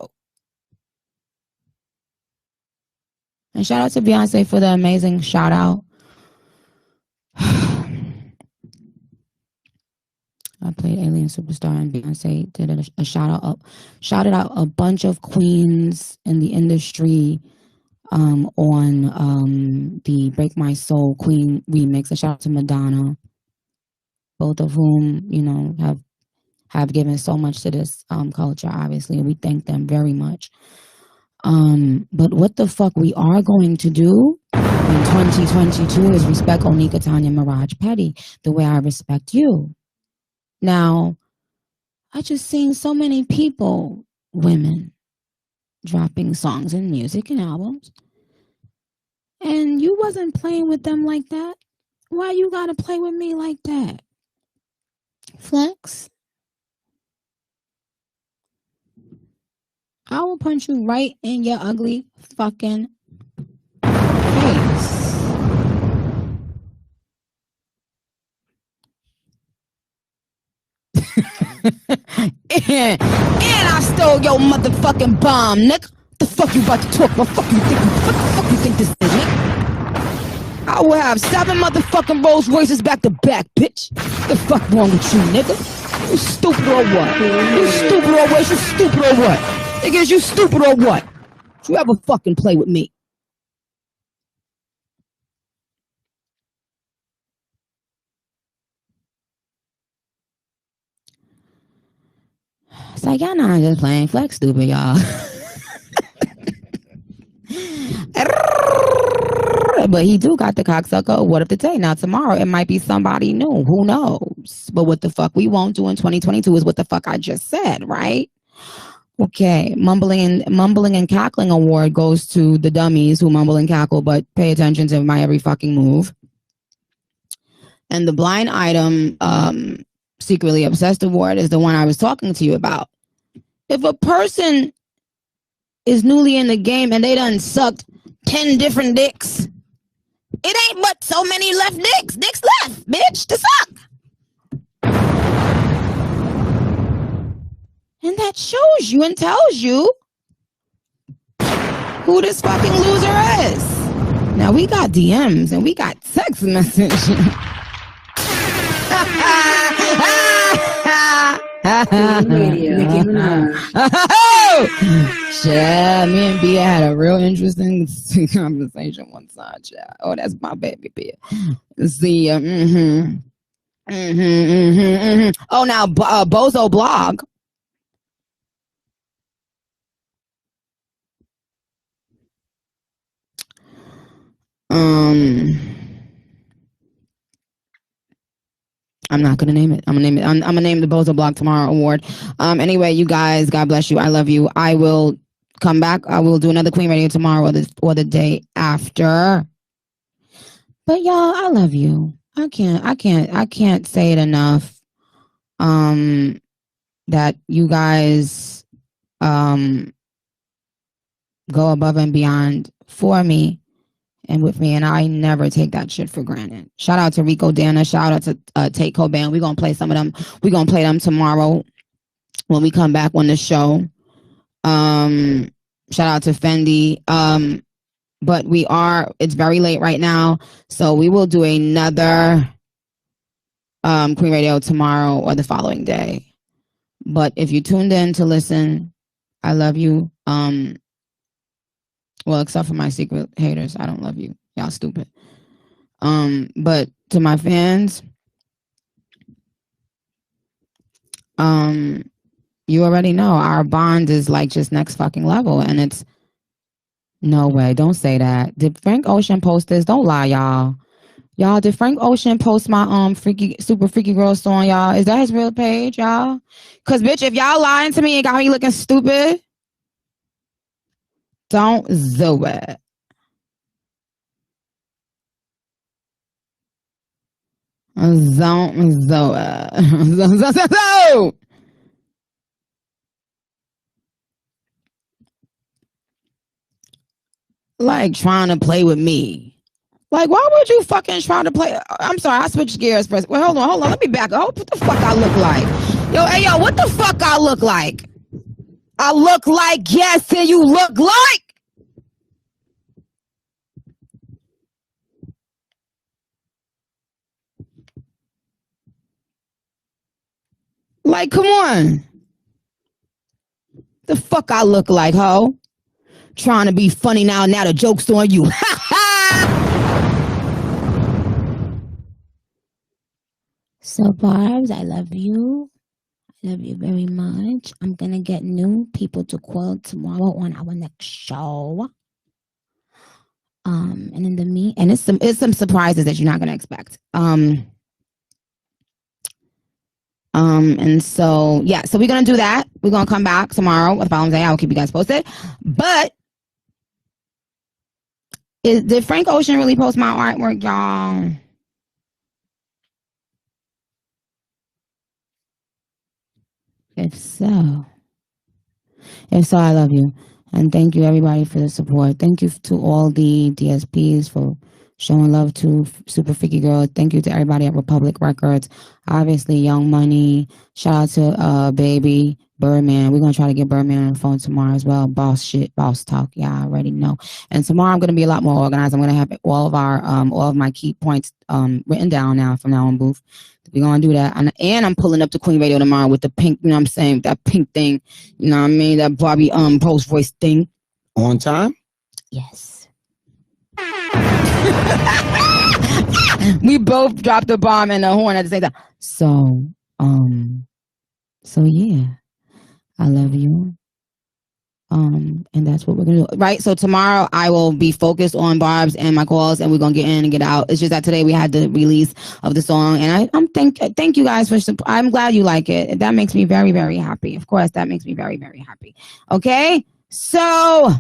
A: And shout out to Beyonce for the amazing shout out. I played Alien Superstar and Beyonce did a shouted out a bunch of queens in the industry on the Break My Soul Queen remix. A shout out to Madonna, both of whom, you know, have given so much to this culture, obviously, and we thank them very much. But what the fuck we are going to do in 2022 is respect Onika Tanya Mirage Petty the way I respect you. Now, I just seen so many people, women, dropping songs and music and albums, and you wasn't playing with them like that. Why you gotta play with me like that? Flex? I will punch you right in your ugly fucking face. and I stole your motherfucking bomb, nigga. The fuck you about to talk about? What the fuck you think this is, nigga? I will have 7 motherfucking Rolls Royces back to back, bitch. The fuck wrong with you, nigga? You stupid or what? You stupid or what? You stupid or what? Nigga, is you stupid or what? You ever fucking play with me? It's like, y'all not just playing Flex stupid, y'all. But he do got the cocksucker award of the day. Now tomorrow it might be somebody new. Who knows? But what the fuck we won't do in 2022 is what the fuck I just said, right? Okay, mumbling and cackling award goes to the dummies who mumble and cackle but pay attention to my every fucking move. And the blind item secretly obsessed award is the one I was talking to you about. If a person is newly in the game and they done sucked 10 different dicks, it ain't but so many dicks left, bitch, to suck. And that shows you and tells you who this fucking loser is. Now we got DMs and we got text messages.
C: Nicki Minaj.
A: Yeah, me and Bia had a real interesting conversation one time. Yeah. Oh, that's my baby Bia. See, Oh, now Bozo blog. I'm not gonna name it. I'm gonna name the Bozo Blog Tomorrow award. Anyway, you guys, God bless you. I love you. I will come back. I will do another Queen Radio tomorrow or the day after. But y'all, I love you. I can't say it enough. That you guys go above and beyond for me and with me, and I never take that shit for granted. Shout out to Rico Dana. Shout out to Tate Cobain. We're gonna play some of them. We're gonna play them tomorrow when we come back on the show. Shout out to Fendi. But it's very late right now, so we will do another Queen Radio tomorrow or the following day. But if you tuned in to listen, I love you. Well, except for my secret haters, I don't love you. Y'all stupid. But to my fans, you already know our bond is like just next fucking level, and it's no way. Don't say that. Did Frank Ocean post this? Don't lie, y'all. Y'all, did Frank Ocean post my super freaky girl song, y'all? Is that his real page, y'all? Cause bitch, if y'all lying to me and got me looking stupid, don't do it. Don't do it. Like trying to play with me. Like, why would you fucking try to play? I'm sorry, I switched gears first. Well, hold on. Let me back up. What the fuck I look like? Yo, what the fuck I look like? I look like, yes, and you look like. Like, come on. The fuck I look like, ho? Trying to be funny now the joke's on you. So, Barbs, I love you. I love you very much. I'm going to get new people to call tomorrow on our next show. And in the and it's some surprises that you're not going to expect. And so, yeah, so we're going to do that. We're going to come back tomorrow with the following day. I will keep you guys posted. But did Frank Ocean really post my artwork, y'all? If so, I love you. And thank you, everybody, for the support. Thank you to all the DSPs for showing love to Super Freaky Girl. Thank you to everybody at Republic Records. Obviously, Young Money. Shout out to Baby Birdman. We're going to try to get Birdman on the phone tomorrow as well. Boss shit, boss talk. Yeah, I already know. And tomorrow I'm going to be a lot more organized. I'm going to have all of my key points written down now from now on, Booth. We're going to do that. And I'm pulling up to Queen Radio tomorrow with the pink, you know what I'm saying? That pink thing, you know what I mean? That Barbie post voice thing.
B: On time?
A: Yes. We both dropped the bomb and the horn at the same time. So yeah. I love you. And that's what we're gonna do, right? So tomorrow I will be focused on Barbs and my calls, and we're gonna get in and get out. It's just that today we had the release of the song, and thank you guys for. I'm glad you like it. That makes me very, very happy. Of course, that makes me very, very happy. Okay, so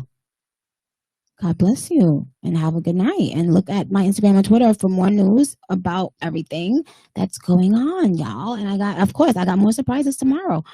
A: God bless you and have a good night. And look at my Instagram and Twitter for more news about everything that's going on, y'all. And I got more surprises tomorrow.